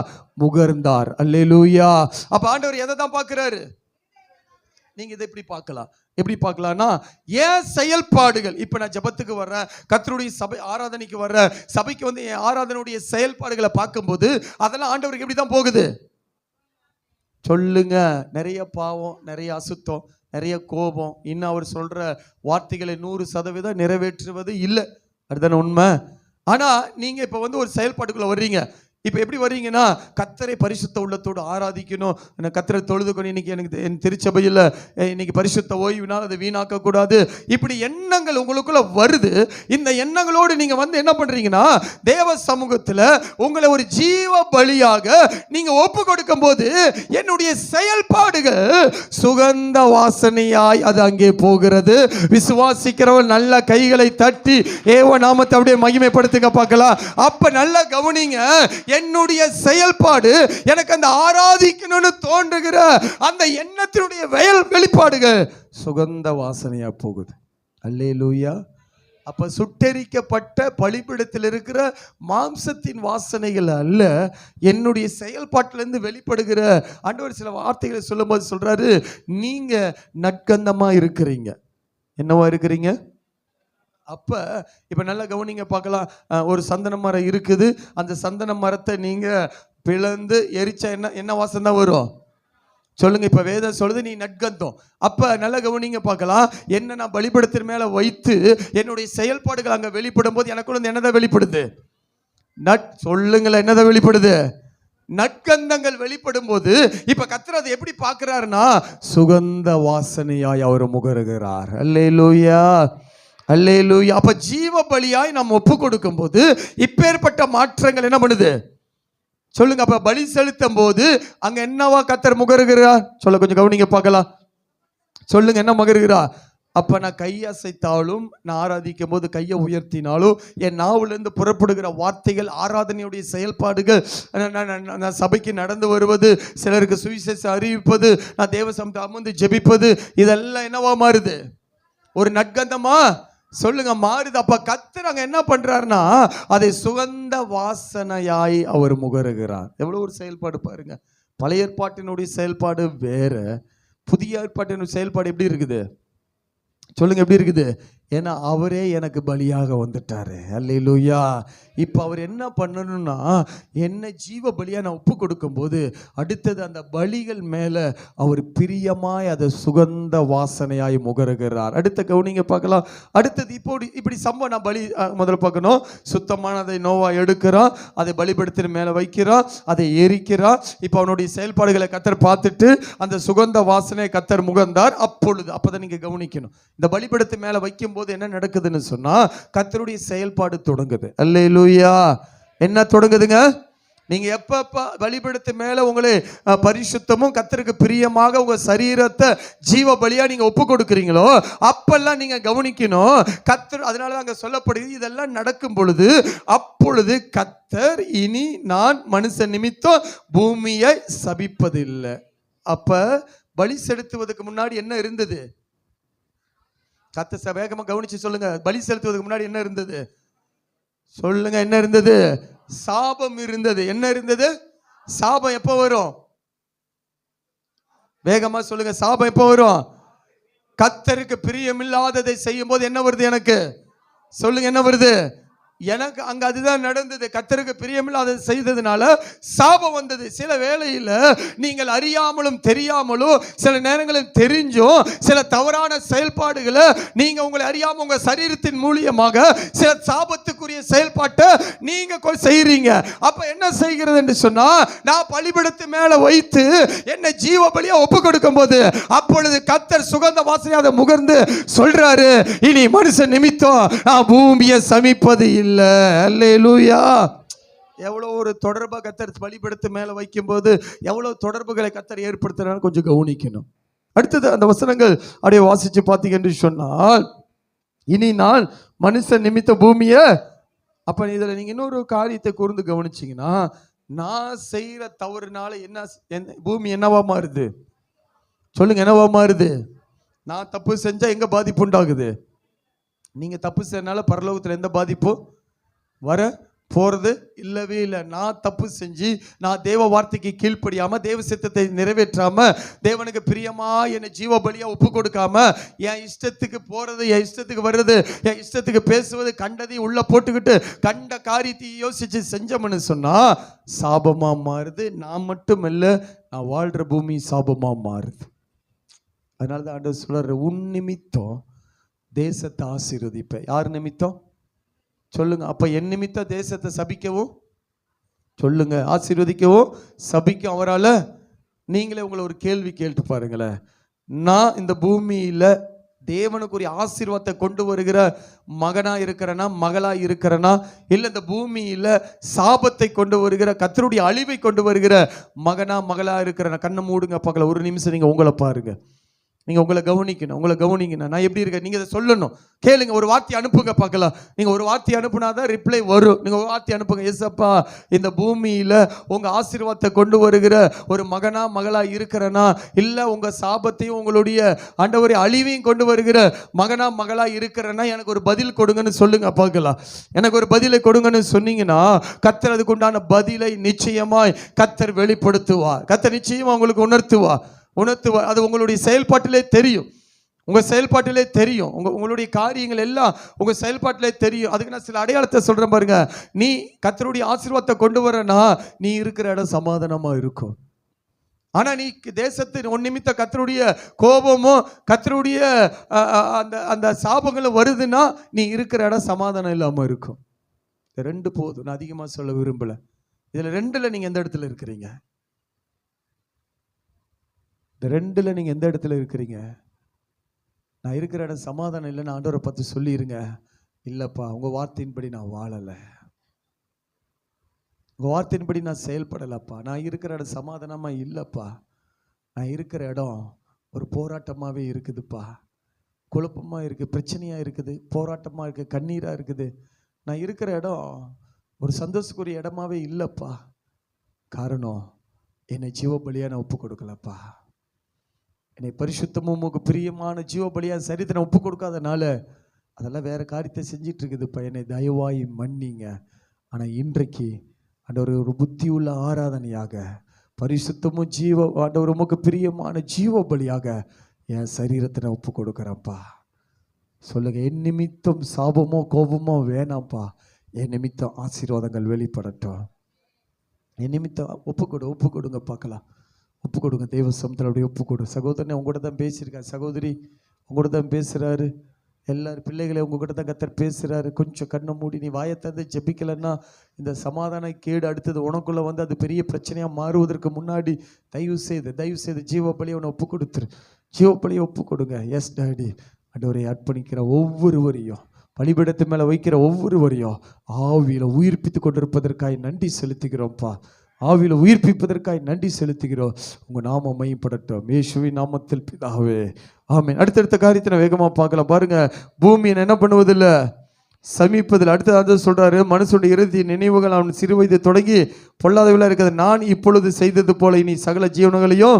முகர்ந்தார். அல்லேலூயா. அப்ப ஆண்டவர் எதை தான் பார்க்கிறாரு? நீங்க இதை எப்படி பார்க்கலாம்? எப்படி பார்க்கலாம்னா, ஏன் செயல்பாடுகள், இப்ப நான் ஜெபத்துக்கு வர்றேன், கர்த்தருடைய சபை ஆராதனைக்கு வர்றேன், சபைக்கு வந்து என் ஆராதனுடைய செயல்பாடுகளை பார்க்கும்போது அதெல்லாம் ஆண்டவருக்கு எப்படி தான் போகுது சொல்லுங்க? நிறைய பாவம், நிறைய அசுத்தம், நிறைய கோபம், இன்னும் அவர் சொல்ற வார்த்தைகளை 100% நிறைவேற்றுவது இல்லை. அதுதானே உண்மை. ஆனா நீங்க இப்ப ஒரு செயல்பாட்டுக்குள்ள வர்றீங்க. இப்போ எப்படி வர்றீங்கன்னா, கர்த்தரை பரிசுத்த உள்ளத்தோடு ஆராதிக்கணும், கர்த்தரை தொழுதுக்கணும், இன்னைக்கு எனக்கு என் திருச்சபையில் இன்னைக்கு பரிசுத்த ஓய்வினால் அதை வீணாக்க கூடாது, இப்படி எண்ணங்கள் உங்களுக்குள்ள வருது. இந்த எண்ணங்களோடு நீங்க என்ன பண்றீங்கன்னா, தேவ சமூகத்தில் உங்களை ஒரு ஜீவ பலியாக நீங்க ஒப்பு கொடுக்கும் போது என்னுடைய செயல்பாடுகள் சுகந்த வாசனையாய் அது அங்கே போகிறது. விசுவாசிக்கிறவன் நல்ல கைகளை தட்டி ஏவ நாமத்தை அப்படியே மகிமைப்படுத்துங்க பார்க்கலாம். அப்ப நல்லா கவனிங்க, என்னுடைய செயல்பாடு எனக்கு அந்த ஆராதிக்கணும்னு தோன்றுகிற அந்த எண்ணத்தினுடைய வெளிப்பாடுகள் சுகந்த வாசனையா போகுது. அல்லேலூயா. அப்ப சுட்டெரிக்கப்பட்ட பலிபீடத்தில் இருக்கிற மாம்சத்தின் வாசனைகள் அல்ல, என்னுடைய செயல்பாட்டிலிருந்து வெளிப்படுகிற ஆண்டவர் சில வார்த்தைகளை சொல்லும் போது சொல்றாரு, நீங்க நற்கந்தமா இருக்கிறீங்க. என்னவா இருக்கிறீங்க? அப்ப இப்ப நல்லா கவனிங்க பார்க்கலாம். ஒரு சந்தன மரம் இருக்குது. அந்த சந்தன மரத்தை நீங்க பிளந்து எரிச்சா என்ன வாசம் தான் வரும் சொல்லுங்க. இப்ப வேதம் சொல்லுது நீ நற்கந்தம். அப்ப நல்லா கவனிங்க பார்க்கலாம். என்ன நான் பலிபீடத்தின் மேல வைத்து என்னுடைய செயல்பாடுகள் அங்க வெளிப்படும் போது எனக்குள்ள என்னதான் வெளிப்படுது? சொல்லுங்களேன், என்னதான் வெளிப்படுது? நற்கந்தங்கள் வெளிப்படும் போது இப்ப கர்த்தர் அதை எப்படி பார்க்கிறாருன்னா, சுகந்த வாசனையாய் அவர் முகருகிறார். அல்லேலூயா, அல்லேலூயா. அப்ப ஜீவ பலியாய் நாம் ஒப்பு கொடுக்கும் போது இப்பேற்பட்ட மாற்றங்கள் என்ன பண்ணுது சொல்லுங்க. அப்ப பலி செலுத்தும் போது அங்க என்னவா கர்த்தர் முகருகிறார்? சொல்ல கொஞ்சம் கவனிங்க பார்க்கலாம். சொல்லுங்க, என்ன முகருகிறார்? அப்ப நான் கையசைத்தாலும், நான் ஆராதிக்கும் போது கையை உயர்த்தினாலும், என் நாவிலிருந்து புறப்படுகிற வார்த்தைகள், ஆராதனையுடைய செயல்பாடுகள், நான் சபைக்கு நடந்து வருவது, சிலருக்கு சுவிசேஷம் அறிவிப்பது, நான் தேவ சமூகத்தில் அமர்ந்து ஜெபிப்பது, இதெல்லாம் என்னவா மாறுது? ஒரு நற்கந்தமா சொல்லுங்க மாறுது. அப்ப கர்த்தர் அங்க என்ன பண்றாருன்னா, அதை சுகந்த வாசனையாய் அவர் முகருகிறார். எவ்வளவு ஒரு செயல்பாடு பாருங்க. பழைய ஏற்பாட்டினுடைய செயல்பாடு வேற, புதிய ஏற்பாட்டினுடைய செயல்பாடு எப்படி இருக்குது சொல்லுங்க, எப்படி இருக்குது? ஏன்னா அவரே எனக்கு பலியாக வந்துட்டாரு. அல்லேலூயா. இப்போ அவர் என்ன பண்ணணும்னா, என்ன ஜீவ பலியா நான் ஒப்பு கொடுக்கும் போது அடுத்தது அந்த பலிகள் மேல அவர் பிரியமாய் அதை சுகந்த வாசனையாய் முகருகிறார். அடுத்த கவுனிங்க பார்க்கலாம். அடுத்தது இப்படி சம்பவம். நான் பலி முதல்ல பார்க்கணும். சுத்தமானதை நோவா எடுக்கிறான், அதை பலிபீடத்தின் மேல வைக்கிறான், அதை எரிக்கிறான். இப்போ அவனுடைய செயல்பாடுகளை கர்த்தர் பார்த்துட்டு அந்த சுகந்த வாசனை கர்த்தர் முகர்ந்தார். அப்பதான் நீங்க கவனிக்கணும், இந்த பலிபீடத்து மேல வைக்கும் போது என்ன நடக்குதுன்னு சொன்னா, கர்த்தருடைய செயல்பாடு தொடங்குது. அல்லேலூயா. என்ன தொடங்குதுங்க? நீங்க எப்ப பலிபீடத்து மேல உங்களை பரிசுத்தமும் கர்த்தருக்கு பிரியமாக உங்க சரீரத்தை ஜீவ பலியா நீங்க ஒப்பு கொடுக்கிறீங்களோ, அப்பெல்லாம் நீங்க கவனிக்கணும், கர்த்தர், அதனாலதான் அங்க சொல்லப்படுது, இதெல்லாம் நடக்கும் பொழுது அப்பொழுது கர்த்தர், இனி நான் மனுஷன் நிமித்தம் பூமியை சபிப்பதில்லை. அப்ப பலி செலுத்துவதற்கு முன்னாடி என்ன இருந்தது? கர்த்தர் வேகமா கவனிச்சு சொல்லுங்க. பலி செலுத்துவதற்கு முன்னாடி என்ன இருந்தது சொல்லுங்க? என்ன இருந்தது? சாபம் இருந்தது. என்ன இருந்தது? சாபம் எப்போ வரும்? வேகமா சொல்லுங்க. சாபம் எப்போ வரும்? கர்த்தருக்கு பிரியமில்லாததை செய்யும் போது என்ன வருது எனக்கு? சொல்லுங்க, என்ன வருது எனக்கு? அங்க அதுதான் நடந்தது. கர்த்தருக்கு பிரியமில்லாத செய்ததுனால சாபம் வந்தது. சில வேளையில் நீங்கள் அறியாமலும் தெரியாமலும், சில நேரங்களில் தெரிஞ்சும் சில தவறான செயல்பாடுகளை நீங்க உங்களை அறியாம உங்க சரீரத்தின் மூலியமாக சில சாபத்துக்குரிய செயல்பாட்டை நீங்க செய்றீங்க. அப்ப என்ன செய்கிறது என்று சொன்னா, நான் பலிபீடத்து மேல வைத்து என்ன ஜீவ பலியா ஒப்பு கொடுக்கும் போது அப்பொழுது கர்த்தர் சுகந்த வாசனையாக முகர்ந்து சொல்றாரு, இனி மனுஷன் நிமித்தம் நான் பூமியை சமிப்பது இல்லை. அல்லேலூயா. எவ்வளவு ஒரு தொடர்பை கர்த்தர் பலிபீடத்து மேல வைக்கும் போது எவ்வளவு தொடர்புகளை கர்த்தர் ஏற்படுத்துறாரு கொஞ்சம் கவனிக்கணும். அடுத்தது அந்த வசனங்கள் அப்படியே வாசிச்சு பார்த்தீங்க என்று சொன்னால், இனி நான் மனுஷன் நிமித்த பூமியை, அப்ப இதுல நீங்க இன்னொரு காரியத்தை கூர்ந்து கவனிச்சீங்கன்னா, நான் செய்யற தவறுனால என்ன பூமி என்னவா மாறுது சொல்லுங்க? என்னவா மாறுது? நான் தப்பு செஞ்சா எங்க பாதிப்பு உண்டாகுது? நீங்க தப்பு செய்யறதுனால பரலோகத்தில் எந்த பாதிப்பும் வர போறது இல்லவே இல்லை. நான் தப்பு செஞ்சு நான் தேவ வார்த்தைக்கு கீழ்ப்படியாம, தேவ சித்தத்தை நிறைவேற்றாம, தேவனுக்கு பிரியமா என்னை ஜீவ பலியா ஒப்பு கொடுக்காம, என் இஷ்டத்துக்கு போறது, என் இஷ்டத்துக்கு வர்றது, என் இஷ்டத்துக்கு பேசுவது, கண்டதை உள்ள போட்டுக்கிட்டு கண்ட காரியத்தை யோசிச்சு செஞ்சோம்னு சொன்னா சாபமா மாறுது. நான் மட்டும் இல்ல, நான் வாழ்ற பூமி சாபமா மாறுது. அதனாலதான் ஆண்டவர் சொல்றாரு, உன் நிமித்தம் தேசத்தை ஆசீர்வதிப்பேன். யார் நிமித்தம் சொல்லுங்க. அப்ப என் நிமித்த தேசத்தை சபிக்கவும் சொல்லுங்க, ஆசீர்வதிக்கவும் சபிக்கும் அவரால். நீங்களே உங்களை ஒரு கேள்வி கேட்டு பாருங்களேன். நான் இந்த பூமியில தேவனுக்கு ஒரு ஆசீர்வாதத்தை கொண்டு வருகிற மகனா இருக்கிறனா, மகளா இருக்கிறனா, இல்லை இந்த பூமியில சாபத்தை கொண்டு வருகிற, கர்த்தருடைய அழிவை கொண்டு வருகிற மகனா மகளா இருக்கிறனா? கண்ணை மூடுங்க பார்க்கலாம். ஒரு நிமிஷம் நீங்க உங்களை பாருங்க. நீங்க உங்களை கவனிக்கணும். நான் எப்படி இருக்கேன் நீங்க இதை சொல்லணும். கேளுங்க, ஒரு வார்த்தை அனுப்புங்க பார்க்கலாம். நீங்க ஒரு வார்த்தை அனுப்புனாதான் ரிப்ளை வரும். நீங்க ஒரு வார்த்தை அனுப்புங்க. எஸ்அப்பா, இந்த பூமியில உங்க ஆசீர்வாதத்தை கொண்டு வருகிற ஒரு மகனா மகளா இருக்கிறனா, இல்ல உங்க சாபத்தையும் உங்களுடைய ஆண்டவரே அழிவையும் கொண்டு வருகிற மகனா மகளா இருக்கிறனா, எனக்கு ஒரு பதில் கொடுங்கன்னு சொல்லுங்க பார்க்கலாம். எனக்கு ஒரு பதிலை கொடுங்கன்னு சொன்னீங்கன்னா கர்த்தர் அதுக்கு உண்டான பதிலை நிச்சயமாய் கர்த்தர் வெளிப்படுத்துவார். கர்த்தர் நிச்சயமா உங்களுக்கு உணர்த்துவார். அது உங்களுடைய செயல்பாட்டிலே தெரியும். உங்களுடைய காரியங்கள் எல்லாம் உங்க செயல்பாட்டிலே தெரியும். அதுக்கு நான் சில அடையாளத்தை சொல்றேன் பாருங்க. நீ கர்த்தருடைய ஆசீர்வாதத்தை கொண்டு வரனா, நீ இருக்கிற இடம் சமாதானமா இருக்கும். ஆனா நீ தேசத்தின் உன் நிமித்த கர்த்தருடைய கோபமும் கர்த்தருடைய அந்த சாபங்களும் வருதுன்னா, நீ இருக்கிற இடம் சமாதானம் இல்லாம இருக்கும். ரெண்டு போதும், நான் அதிகமா சொல்ல விரும்பல. இதுல ரெண்டுல நீங்க எந்த இடத்துல இருக்கிறீங்க? ரெண்டுல நீங்க எந்த இடத்துல இருக்கிறீங்க? நான் இருக்கிற இடம் சமாதானம் இல்லைன்னு ஆண்டவரை பார்த்து சொல்லிருங்க. இல்லப்பா, உங்க வார்த்தையின்படி நான் வாழலை, உங்க வார்த்தையின்படி நான் செயல்படலப்பா, நான் இருக்கிற இடம் சமாதானமா இல்லப்பா, நான் இருக்கிற இடம் ஒரு போராட்டமாவே இருக்குதுப்பா, குழப்பமா இருக்கு, பிரச்சனையா இருக்குது, போராட்டமா இருக்கு, கண்ணீரா இருக்குது, நான் இருக்கிற இடம் ஒரு சந்தோஷக்குரிய இடமாவே இல்லப்பா. காரணம், என்னை ஜீவ பலியா நான் ஒப்பு கொடுக்கலப்பா. என்னை பரிசுத்தமும் உமக்கு பிரியமான ஜீவ பலியா சரித்திரம் ஒப்பு கொடுக்காதனால அதெல்லாம் வேற காரியத்தை செஞ்சிட்டு இருக்குதுப்பா. என்னை தயவாய் மன்னிங்க. ஆனா இன்றைக்கு ஆண்டவர் ஒரு புத்தி உள்ள ஆராதனையாக, பரிசுத்தமும் ஆண்டவர் உமக்கு பிரியமான ஜீவ பலியாக என் சரீரத்தை நான் ஒப்பு கொடுக்குறேன்ப்பா. சொல்லுங்க, என் நிமித்தம் சாபமோ கோபமோ வேணாம்ப்பா, என் நிமித்தம் ஆசீர்வாதங்கள் வெளிப்படட்டும். என் நிமித்தம் ஒப்பு கொடுங்க பார்க்கலாம். ஒப்பு கொடுங்க, தெய்வ சமத்தில் அப்படியே ஒப்பு கொடு. சகோதரனை உங்கள்கிட்ட தான் பேசியிருக்காரு, சகோதரி உங்கள்கிட்ட தான் பேசுகிறாரு, எல்லாரும் பிள்ளைகளை உங்ககிட்ட தான் கர்த்தர் பேசுகிறாரு. கொஞ்சம் கண்ணை மூடி நீ வாயை தந்து ஜெபிக்கலைன்னா இந்த சமாதான கேடு அடுத்தது உனக்குள்ளே வந்து அது பெரிய பிரச்சனையாக மாறுவதற்கு முன்னாடி தயவு செய்து ஜீவபலியை உன்னை ஒப்பு கொடுத்துரு. ஜீவபலியை ஒப்பு கொடுங்க. எஸ் டாடி, ஆண்டவரை அர்ப்பணிக்கிற ஒவ்வொருவரையும், பலிபீடத்து மேலே வைக்கிற ஒவ்வொருவரையும் ஆவியில் உயிர்ப்பித்து கொண்டிருப்பதற்காக நன்றி செலுத்துகிறோம்ப்பா. ஆவியில் உயிர்ப்பிப்பதற்காக நன்றி செலுத்துகிறோம். உங்கள் நாமம் மையப்படட்டும் இயேசுவின் நாமத்தில் பிதாவே, ஆமென். அடுத்தடுத்த காரியத்தை நான் வேகமாக பார்க்கலாம் பாருங்க. பூமியை என்ன பண்ணுவதில்லை, சமீபத்தில். அடுத்தது சொல்றாரு, மனுஷனுடைய இறுதி நினைவுகள் அவன் சிறு வயது தொடங்கி பொல்லாதவர்களாக இருக்கிறது. நான் இப்பொழுது செய்தது போல இனி சகல ஜீவனங்களையும்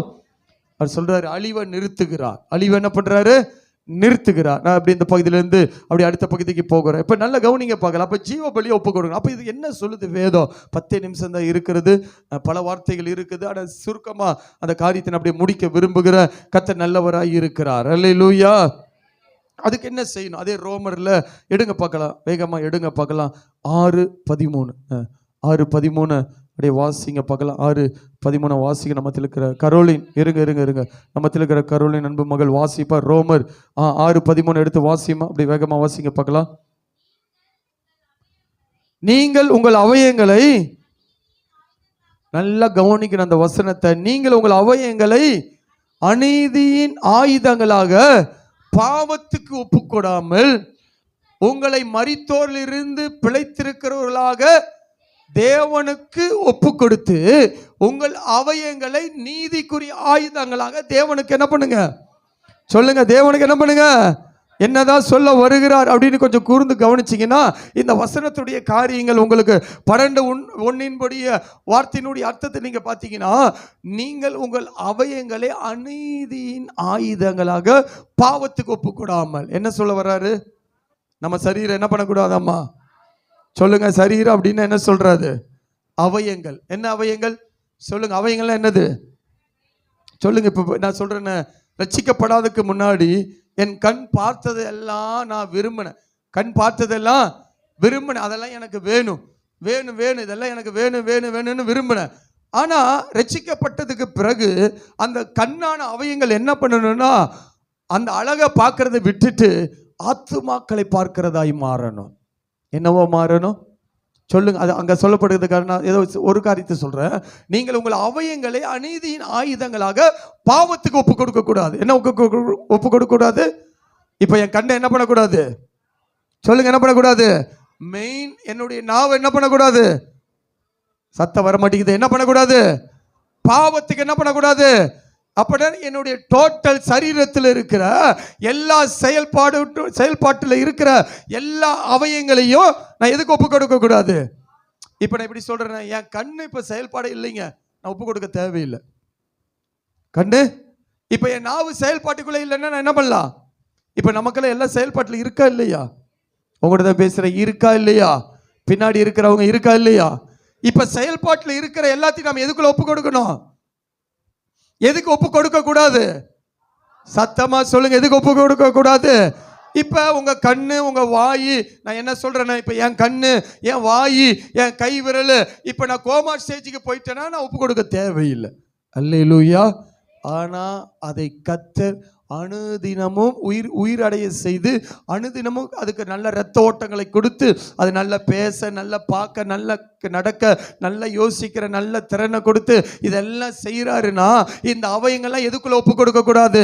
அவர் சொல்றாரு அழிவை நிறுத்துகிறார். அழிவை என்ன பண்றாரு, நிறுத்துகிறார். நான் அப்படி இந்த பகுதியிலேருந்து அப்படி அடுத்த பகுதிக்கு போகிறேன். இப்போ நல்ல கவனிங்க பார்க்கலாம். அப்போ ஜீவ பலியை ஒப்பு கொடுக்கணும். அப்போ இது என்ன சொல்லுது வேதம்? 10 நிமிஷம் தான் இருக்கிறது, பல வார்த்தைகள் இருக்குது. ஆனால் சுருக்கமாக அந்த காரியத்தை அப்படியே முடிக்க விரும்புகிற கர்த்தர் நல்லவராய் இருக்கிறார். அல்லேலூயா. அதுக்கு என்ன செய்யணும்? அதே ரோமரில் எடுங்க பார்க்கலாம், வேகமாக எடுங்க பார்க்கலாம். 6:13 அப்படியே வாசிங்க பார்க்கலாம். 6:13 வாசிங்க. நம்மத்தில் இருக்கிற கரோலின் இருங்க நம்மத்தில் இருக்கிற கரோலின் அன்பு மகள் வாசிப்பா. ரோமர் 6:13 எடுத்து வாசிமா, அப்படி வேகமாக வாசிங்க பார்க்கலாம். நீங்கள் உங்கள் அவயங்களை நல்லா கவனிக்கணும் அந்த வசனத்தை. நீங்கள் உங்கள் அவயங்களை அநீதியின் ஆயுதங்களாக பாவத்துக்கு ஒப்புக்கொடாமல் உங்களை மரித்தோரிலிருந்து பிழைத்திருக்கிறவர்களாக தேவனுக்கு ஒப்பு கொடுத்து உங்கள் அவயங்களை நீதிக்குரிய ஆயுதங்களாக தேவனுக்கு என்ன பண்ணுங்க, சொல்லுங்க, தேவனுக்கு என்ன பண்ணுங்க, என்னதான் சொல்ல வருகிறார் அப்படின்னு கொஞ்சம் கூர்ந்து கவனிச்சிங்கன்னா இந்த வசனத்துடைய காரியங்கள் உங்களுக்கு 12:1 வார்த்தையினுடைய அர்த்தத்தை நீங்க பார்த்தீங்கன்னா, நீங்கள் உங்கள் அவயங்களை அநீதியின் ஆயுதங்களாக பாவத்துக்கு ஒப்புக்கூடாமல். என்ன சொல்ல வர்றாரு? நம்ம சரீரம் என்ன பண்ணக்கூடாதாம்மா, சொல்லுங்க. சரீரம் அப்படின்னு என்ன சொல்றாரு? அவயங்கள். என்ன அவயங்கள் சொல்லுங்க? அவயங்கள்லாம் என்னது சொல்லுங்க. இப்போ நான் சொல்றேன், ரட்சிக்கப்படாததுக்கு முன்னாடி என் கண் பார்த்ததெல்லாம் நான் விரும்பினேன், அதெல்லாம் எனக்கு வேணும், இதெல்லாம் எனக்கு வேணும்னு விரும்பினேன். ஆனா ரட்சிக்கப்பட்டதுக்கு பிறகு அந்த கண்ணான அவயங்கள் என்ன பண்ணணும்னா, அந்த அழகை பார்க்கறதை விட்டுட்டு ஆத்துமாக்களை பார்க்கிறதாய் மாறணும். என்னவோ மாறணும் சொல்லுங்க. அது அங்க சொல்லப்படுறதுக்காக நான் ஏதோ ஒரு காரியத்தை சொல்றேன். நீங்கள் உங்கள் அவயங்களை அநீதியின் ஆயுதங்களாக பாவத்துக்கு ஒப்பு கொடுக்க கூடாது. என்ன ஒப்பு கொடுக்க கூடாது? இப்ப என் கண்ணை என்ன பண்ணக்கூடாது சொல்லுங்க, என்ன பண்ணக்கூடாது? மெயின் என்னுடைய நாவை என்ன பண்ணக்கூடாது? சத்தம் வர மாட்டேங்குது. என்ன பண்ணக்கூடாது? பாவத்துக்கு என்ன பண்ணக்கூடாது? அப்படின்னா என்னுடைய டோட்டல் சரீரத்தில் இருக்கிற எல்லா செயல்பாட்டில் இருக்கிற எல்லா அவயங்களையும் நான் எதுக்கு ஒப்பு கொடுக்க கூடாது? இப்ப நான் எப்படி சொல்றேன், என் கண்ணு இப்ப செயல்பாடு இல்லைங்க, நான் ஒப்பு கொடுக்க தேவையில்லை. கண்ணு இப்ப என் நாவு செயல்பாட்டுக்குள்ள இல்லைன்னா நான் என்ன பண்ணலாம்? இப்ப நமக்கெல்லாம் எல்லா செயல்பாட்டில் இருக்கா இல்லையா? உங்கள்கிட்ட தான் பேசுறேன், இருக்கா இல்லையா? பின்னாடி இருக்கிறவங்க இருக்கா இல்லையா? இப்ப செயல்பாட்டில் இருக்கிற எல்லாத்தையும் நம்ம எதுக்குள்ள ஒப்பு கொடுக்கணும்? எதுக்கு ஒப்பு கொடுக்க கூடாது? சத்தமா சொல்லுங்க, எதுக்கு ஒப்பு கொடுக்க கூடாது? இப்ப உங்க கண்ணு, உங்க வாயி, நான் என்ன சொல்றேன்னா, இப்ப என் கண்ணு, என் வாயி, என் கை விரல், இப்ப நான் கோமா ஸ்டேஜுக்கு போயிட்டேன்னா நான் ஒப்பு கொடுக்க தேவையில்லை. அல்லேலூயா. ஆனா அதை கர்த்தர் அனுதினமும் உயிரடைய செய்து, அனுதினமும் அதுக்கு நல்ல இரத்த ஓட்டங்களை கொடுத்து, அது நல்ல பேச, நல்ல பார்க்க, நல்ல நடக்க, நல்ல யோசிக்கிற நல்ல திறனை கொடுத்து இதெல்லாம் செய்யறாருன்னா இந்த அவயங்கள்லாம் எதுக்குள்ள ஒப்பு கொடுக்க கூடாது?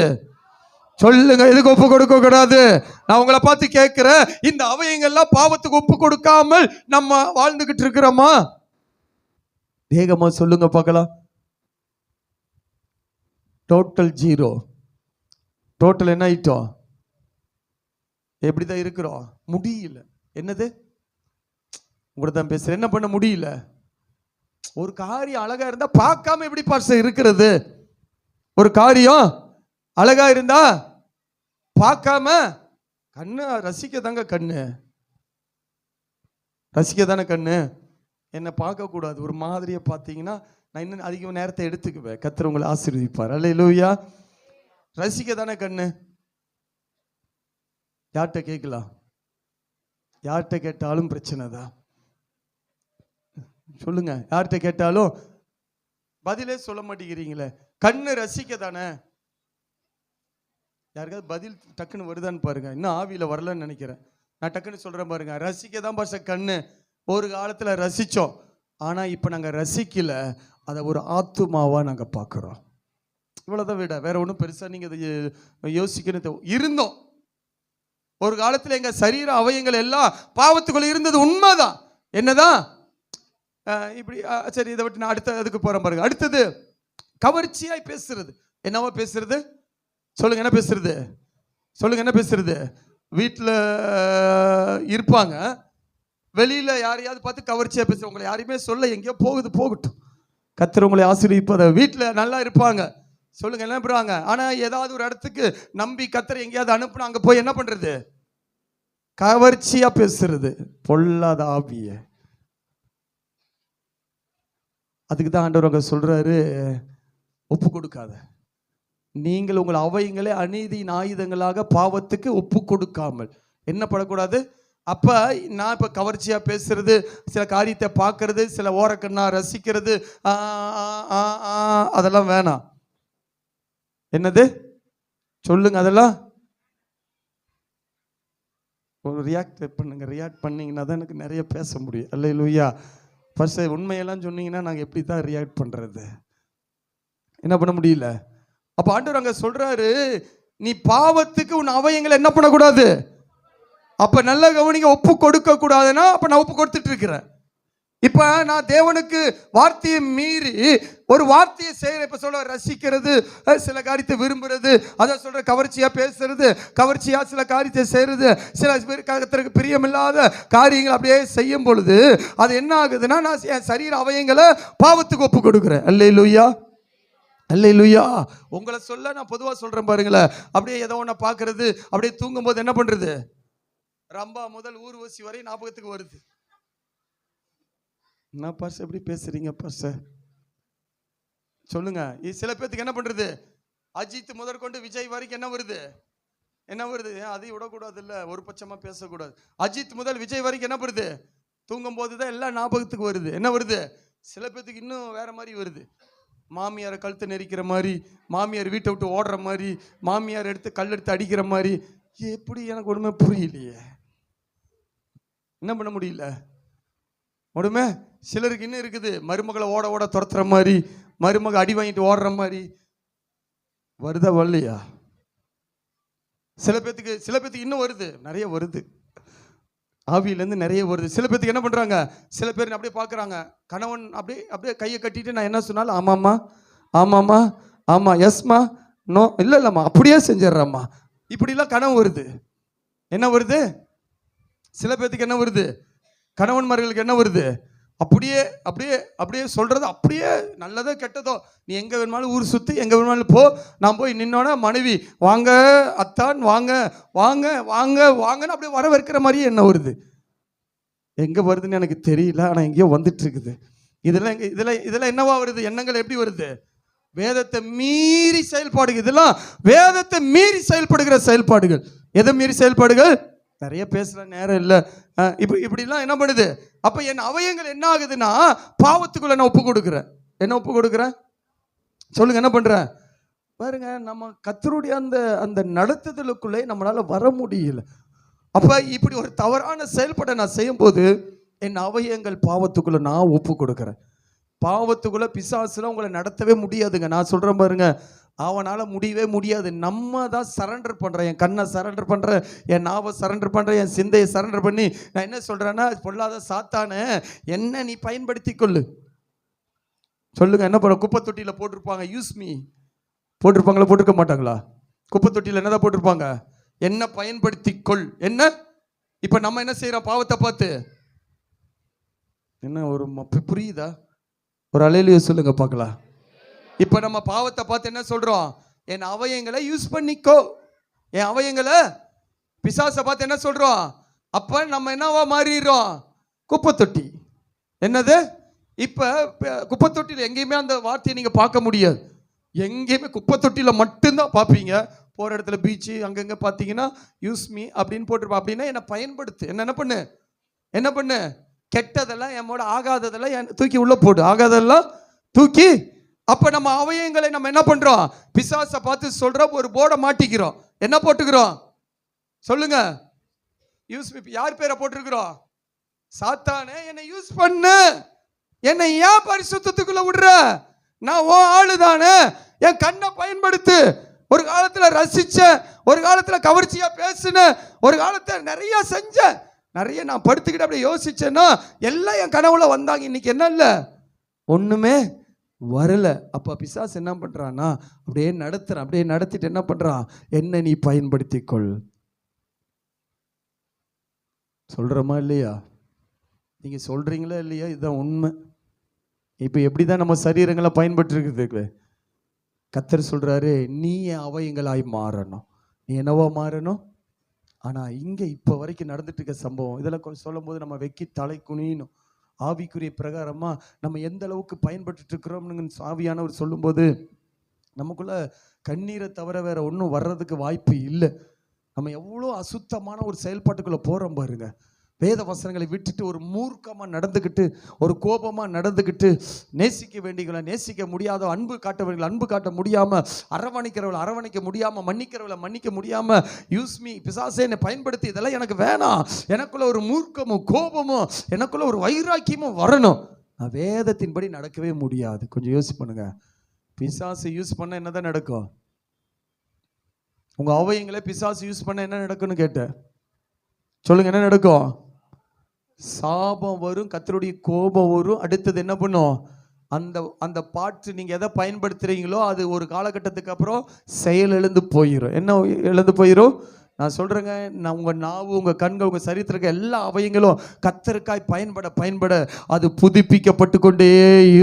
சொல்லுங்க, எதுக்கு ஒப்பு கொடுக்க கூடாது? நான் உங்களை பார்த்து கேட்கிறேன், இந்த அவயங்கள்லாம் பாவத்துக்கு ஒப்பு கொடுக்காமல் நம்ம வாழ்ந்துகிட்டு இருக்கிறோமா? வேகமா சொல்லுங்க பார்க்கலாம். Total zero. டோட்டல் என்ன ஆயிட்டோம்? எப்படிதான் இருக்கிறோம்? முடியல. என்னது? உங்களை தான் பேசுறேன். என்ன பண்ண முடியல? ஒரு காரியம் அழகா இருந்தா பார்க்காம எப்படி பாஸ்டர் இருக்கிறது? ஒரு காரியம் அழகா இருந்தா பார்க்காம, கண்ணு ரசிக்க தாங்க, கண்ணு ரசிக்க தானே கண்ணு. என்னை பார்க்க கூடாது. ஒரு மாதிரியை பார்த்தீங்கன்னா நான் இன்னும் அதிக நேரத்தை எடுத்துக்குவேன். கர்த்தர் உங்களை ஆசீர்வதிப்பார். அல்லேலூயா. ரசிக்க தானே கண்ணு. யார்கிட்ட கேட்கலாம்? யார்கிட்ட கேட்டாலும் பிரச்சனை தான். சொல்லுங்க, யார்கிட்ட கேட்டாலும் பதிலே சொல்ல மாட்டேங்கிறீங்களே. கண்ணு ரசிக்க தானே. யாருக்காவது பதில் டக்குன்னு வருதான்னு பாருங்க. இன்னும் ஆவியில வரலன்னு நினைக்கிறேன். நான் டக்குன்னு சொல்றேன் பாருங்க. ரசிக்க தான் பாச கண்ணு. ஒரு காலத்துல ரசிச்சோம், ஆனா இப்ப நாங்க ரசிக்கல, அதை ஒரு ஆத்துமாவா நாங்க பார்க்கிறோம். இவ்வளவுதான் விட வேற ஒன்றும் பெருசா நீங்க யோசிக்கணும். இருந்தோம் ஒரு காலத்துல எங்க சரீர அவயங்கள் எல்லாம் பாவத்துக்குள்ள இருந்தது, உண்மைதான். என்னதான் இப்படி சரி, இதை விட்டு நான் அடுத்த அதுக்கு போறேன் பாருங்க. அடுத்தது கவர்ச்சியாய் பேசுறது. என்னவா பேசுறது? சொல்லுங்க, என்ன பேசுறது? சொல்லுங்க, என்ன பேசுறது? வீட்டில் இருப்பாங்க, வெளியில யாரையாவது பார்த்து கவர்ச்சியா பேசுற. உங்களை யாரையுமே சொல்ல, எங்கேயோ போகட்டும், கர்த்தர் உங்களை ஆசீர்வதிப்பார். வீட்டில் நல்லா இருப்பாங்க, சொல்லுங்க, என்ன பண்ணுவாங்க? ஆனா ஏதாவது ஒரு இடத்துக்கு நம்பி கர்த்தர் எங்கேயாவது அனுப்புனா அங்க போய் என்ன பண்றது? கவர்ச்சியா பேசுறது. பொல்லாத ஆவிய. அதுக்கு தான் ஆண்டவர் அங்க சொல்றாரு, ஒப்பு கொடுக்காத. நீங்கள் உங்கள் அவயங்களே அநீதியின் ஆயுதங்களாக பாவத்துக்கு ஒப்பு கொடுக்காமல் என்ன பண்ணக்கூடாது? அப்ப நான் இப்ப கவர்ச்சியா பேசுறது, சில காரியத்தை பார்க்கறது, சில ஓரக்கண்ணா ரசிக்கிறது, அதெல்லாம் வேணாம். என்னது? சொல்லுங்க, அதெல்லாம் ஒரு ரியாக்ட் பண்ணுங்க. ரியாக்ட் பண்ணீங்கன்னா தான் எனக்கு நிறைய பேச முடியும். அல்லேலூயா. ஃபர்ஸ்ட் உண்மையெல்லாம் சொன்னீங்கன்னா நாங்கள் எப்படி தான் ரியாக்ட் பண்றது? என்ன பண்ண முடியல. அப்ப ஆண்டவர் அங்க சொல்றாரு, நீ பாவத்துக்கு உன் அவயங்களை என்ன பண்ணக்கூடாது? அப்ப நல்ல கவனிங்க, ஒப்பு கொடுக்க கூடாதுன்னா அப்ப நான் ஒப்பு கொடுத்துட்டு இருக்கிறேன். இப்ப நான் தேவனுக்கு வார்த்தையை மீறி ஒரு வார்த்தையை செய்யறேன். இப்ப சொல்ல ரசிக்கிறது, சில காரியத்தை விரும்புறது, அதை சொல்ற கவர்ச்சியா பேசுறது, கவர்ச்சியா சில காரியத்தை செய்யறது, சில கர்த்தருக்கு பிரியமில்லாத காரியங்கள் அப்படியே செய்யும் பொழுது அது என்ன ஆகுதுன்னா, நான் என் சரீர அவயங்களை பாவத்துக்கு ஒப்பு கொடுக்குறேன். அல்லேலூயா, அல்லேலூயா. உங்களை சொல்ல நான் பொதுவாக சொல்றேன் பாருங்களேன். அப்படியே ஏதோ ஒன்று பார்க்கறது, அப்படியே தூங்கும் போது என்ன பண்றது? ரம்பா முதல் ஊர்வசி வரை ஞாபகத்துக்கு வருது. என்ன பாஸ் எப்படி பேசுறீங்க பாஸ்? சொல்லுங்க. சில பேருக்கு என்ன பண்றது? அஜித் முதற்கொண்டு விஜய் வரைக்கும் என்ன வருது? என்ன வருது? அதையும் விடக்கூடாது, இல்ல ஒரு பட்சமா பேசக்கூடாது. அஜித் முதல் விஜய் வரைக்கும் என்ன வருது? தூங்கும் போதுதான் எல்லாம் ஞாபகத்துக்கு வருது. என்ன வருது? சில பேருக்கு இன்னும் வேற மாதிரி வருது. மாமியாரை கழுத்தை நெரிக்கிற மாதிரி, மாமியார் வீட்டை விட்டு ஓடுற மாதிரி, மாமியார் எடுத்து கல் எடுத்து அடிக்கிற மாதிரி. எப்படி? எனக்கு ஒண்ணுமே புரியலையே. என்ன பண்ண முடியல உடமே. சிலருக்கு இன்னும் இருக்குது, மருமகளை ஓட ஓட துரத்துற மாதிரி, மருமக அடி வாங்கிட்டு ஓடுற மாதிரி. வருதா வரலையா? சில பேத்துக்கு இன்னும் வருது, நிறைய வருது, ஆவியிலேருந்து நிறைய வருது. சில பேத்துக்கு என்ன பண்ணுறாங்க, சில பேர் அப்படியே பார்க்குறாங்க, கணவன் அப்படியே கையை கட்டிட்டு நான் என்ன சொன்னாலும் ஆமாம்மா ஆமாம்மா ஆமாம் எஸ்மா நோ இல்லைம்மா அப்படியே செஞ்சிடறம்மா, இப்படிலாம் கனவு வருது. என்ன வருது? சில பேத்துக்கு என்ன வருது, கணவன்மார்களுக்கு என்ன வருது, அப்படியே அப்படியே அப்படியே சொல்கிறது, அப்படியே நல்லதோ கெட்டதோ, நீ எங்கே வேணுமாலும் ஊர் சுற்றி எங்கே வேணுமாலும் போ, நான் போய் நின்னோன்னா மனைவி வாங்க அத்தான் வாங்க வாங்க வாங்க வாங்கன்னு அப்படியே வர வைக்கிற மாதிரியே என்ன வருது. எங்கே வருதுன்னு எனக்கு தெரியல, ஆனால் எங்கேயோ வந்துட்டு இருக்குது. இதெல்லாம் என்னவா வருது? எண்ணங்கள் எப்படி வருது? வேதத்தை மீறி செயல்பாடுகள். இதெல்லாம் வேதத்தை மீறி செயல்படுகிற செயல்பாடுகள். எதை மீறி செயல்பாடுகள்? நிறைய பேசுகிற நேரம் இல்லை. இப்படிலாம் என்ன பண்ணுது? அப்போ என் அவயங்கள் என்ன ஆகுதுன்னா பாவத்துக்குள்ள நான் ஒப்பு கொடுக்குறேன். என்ன ஒப்பு கொடுக்குறேன் சொல்லுங்க, என்ன பண்ணுறேன் பாருங்க. நம்ம கர்த்தருடைய அந்த நடத்துதலுக்குள்ளே நம்மளால வர முடியல. அப்போ இப்படி ஒரு தவறான செயல்பாட்டை நான் செய்யும்போது என் அவயங்கள் பாவத்துக்குள்ள நான் ஒப்பு கொடுக்குறேன். பாவத்துக்குள்ள பிசாசுலாம் உங்களை நடத்தவே முடியாதுங்க. நான் சொல்கிறேன் பாருங்க, அவனால் முடியவே முடியாது. நம்ம தான் சரண்டர் பண்ணுறேன். என் கண்ணை சரண்டர் பண்ணுறேன், என் நாவை சரண்டர் பண்ணுறேன், என் சிந்தையை சரண்டர் பண்ணி நான் என்ன சொல்கிறேன்னா, பொல்லாத சாத்தானே என்ன நீ பயன்படுத்தி கொள்ளு. சொல்லுங்க, என்ன பண்ண? குப்பை தொட்டியில் போட்டிருப்பாங்க யூஸ் மீ, போட்டிருப்பாங்களா போட்டிருக்க மாட்டாங்களா? குப்பை தொட்டியில் என்னதான் போட்டிருப்பாங்க? என்ன பயன்படுத்தி கொள். என்ன இப்போ நம்ம என்ன செய்கிறோம்? பாவத்தை பார்த்து என்ன ஒரு புரியுதா? ஒரு அலையிலேயே சொல்லுங்க பார்க்கலாம். இப்போ நம்ம பாவத்தை பார்த்து என்ன சொல்கிறோம்? என் அவயங்களை யூஸ் பண்ணிக்கோ. என் அவயங்களை பிசாசை பார்த்து என்ன சொல்கிறோம்? அப்போ நம்ம என்னவா மாறிடுறோம்? குப்பை தொட்டி. என்னது? இப்போ குப்பை தொட்டியில் எங்கேயுமே அந்த வார்த்தையை நீங்கள் பார்க்க முடியாது. எங்கேயுமே குப்பை தொட்டியில் மட்டும்தான் பார்ப்பீங்க. போகிற இடத்துல பீச்சு அங்கங்கே பார்த்தீங்கன்னா யூஸ் மீ அப்படின்னு போட்டிருப்பா. அப்படின்னா என்னை பயன்படுத்து. என்ன பண்ணு, என்ன பண்ணு, கெட்டதெல்லாம் என்னோட ஆகாததெல்லாம் தூக்கி உள்ளே போடு, ஆகாதெல்லாம் தூக்கி. அப்போ நம்ம அவயங்களை நம்ம என்ன பண்ணுறோம்? பிசாசை பார்த்து சொல்கிற ஒரு போர்டை மாட்டிக்கிறோம். என்ன போட்டுக்கிறோம் சொல்லுங்க? Use me. யார் பேரை போட்டிருக்கிறோம்? சாத்தானே என்னை யூஸ் பண்ணு, என்னை ஏன் பரிசுத்தத்துக்குள்ள விடுற? நான் ஓ ஆளு தானே, என் கண்ணை பயன்படுத்து. ஒரு காலத்தில் ரசிச்ச, ஒரு காலத்தில் கவர்ச்சியா பேசுன, ஒரு காலத்தில் நிறைய செஞ்ச, நிறைய நான் படுத்துக்கிட்டு அப்படியே யோசிச்சேன்னா எல்லாம் என் கனவுல வந்தாங்க. இன்னைக்கு என்ன இல்லை, ஒண்ணுமே வரல. அப்ப பிசாசு என்ன பண்றான்னா அப்படியே நடத்துறான். அப்படியே நடத்திட்டு என்ன பண்றான்? என்ன நீ பயன்படுத்திக் கொள். சொல்றமா இல்லையா? நீங்க சொல்றீங்களா இல்லையா? இதுதான் உண்மை. இப்ப எப்படிதான் நம்ம சரீரங்களை பயன்பட்டு இருக்குது. கர்த்தர் சொல்றாரு, நீ அவயங்களாய் மாறணும். நீ என்னவோ மாறணும். ஆனா இங்க இப்ப வரைக்கும் நடந்துட்டு இருக்க சம்பவம் இதெல்லாம் கொஞ்சம் சொல்லும் போது நம்ம வெக்கி தலை குனியணும். ஆவிக்குரிய பிரகாரமா நம்ம எந்த அளவுக்கு பயன்பட்டு இருக்கிறோம்னு ஆவியானவர் சொல்லும்போது நமக்குள்ள கண்ணீரை தவிர வேற ஒன்றும் வர்றதுக்கு வாய்ப்பு இல்லை. நம்ம எவ்வளோ அசுத்தமான ஒரு செயல்பாட்டுக்குள்ள போறோம் பாருங்க. வேத வசனங்களை விட்டுட்டு ஒரு மூர்க்கமாக நடந்துக்கிட்டு, ஒரு கோபமாக நடந்துக்கிட்டு, நேசிக்க வேண்டியவங்களை நேசிக்க முடியாத, அன்பு காட்டவர்களை அன்பு காட்ட முடியாமல், அரவணைக்கிறவளை அரவணைக்க முடியாமல், மன்னிக்கிறவளை மன்னிக்க முடியாமல், யூஸ் மீ பிசாசே என்னை பயன்படுத்தி, இதெல்லாம் எனக்கு வேணாம். எனக்குள்ள ஒரு மூர்க்கமும் கோபமும் எனக்குள்ள ஒரு வைராக்கியமும் வரணும். நான் வேதத்தின்படி நடக்கவே முடியாது. கொஞ்சம் யோசி பண்ணுங்க. பிசாசு யூஸ் பண்ண என்னதான் நடக்கும்? உங்கள் அவயங்களே பிசாசு யூஸ் பண்ண என்ன நடக்கும்னு கேட்டேன். சொல்லுங்க, என்ன நடக்கும்? சாபம் வரும், கர்த்தருடைய கோபம் வரும். அடுத்தது என்ன பண்ணும்? அந்த பாட்டு நீங்கள் எதை பயன்படுத்துகிறீங்களோ அது ஒரு காலகட்டத்துக்கு அப்புறம் செயல் எழுந்து போயிடும். என்ன எழுந்து போயிடும்? நான் சொல்கிறேங்க, நான் உங்கள் நாவு, உங்கள் கண்கள், உங்கள் சரீரத்திற்கு எல்லா அவயங்களும் கர்த்தருக்காய் பயன்பட அது புதுப்பிக்கப்பட்டு கொண்டே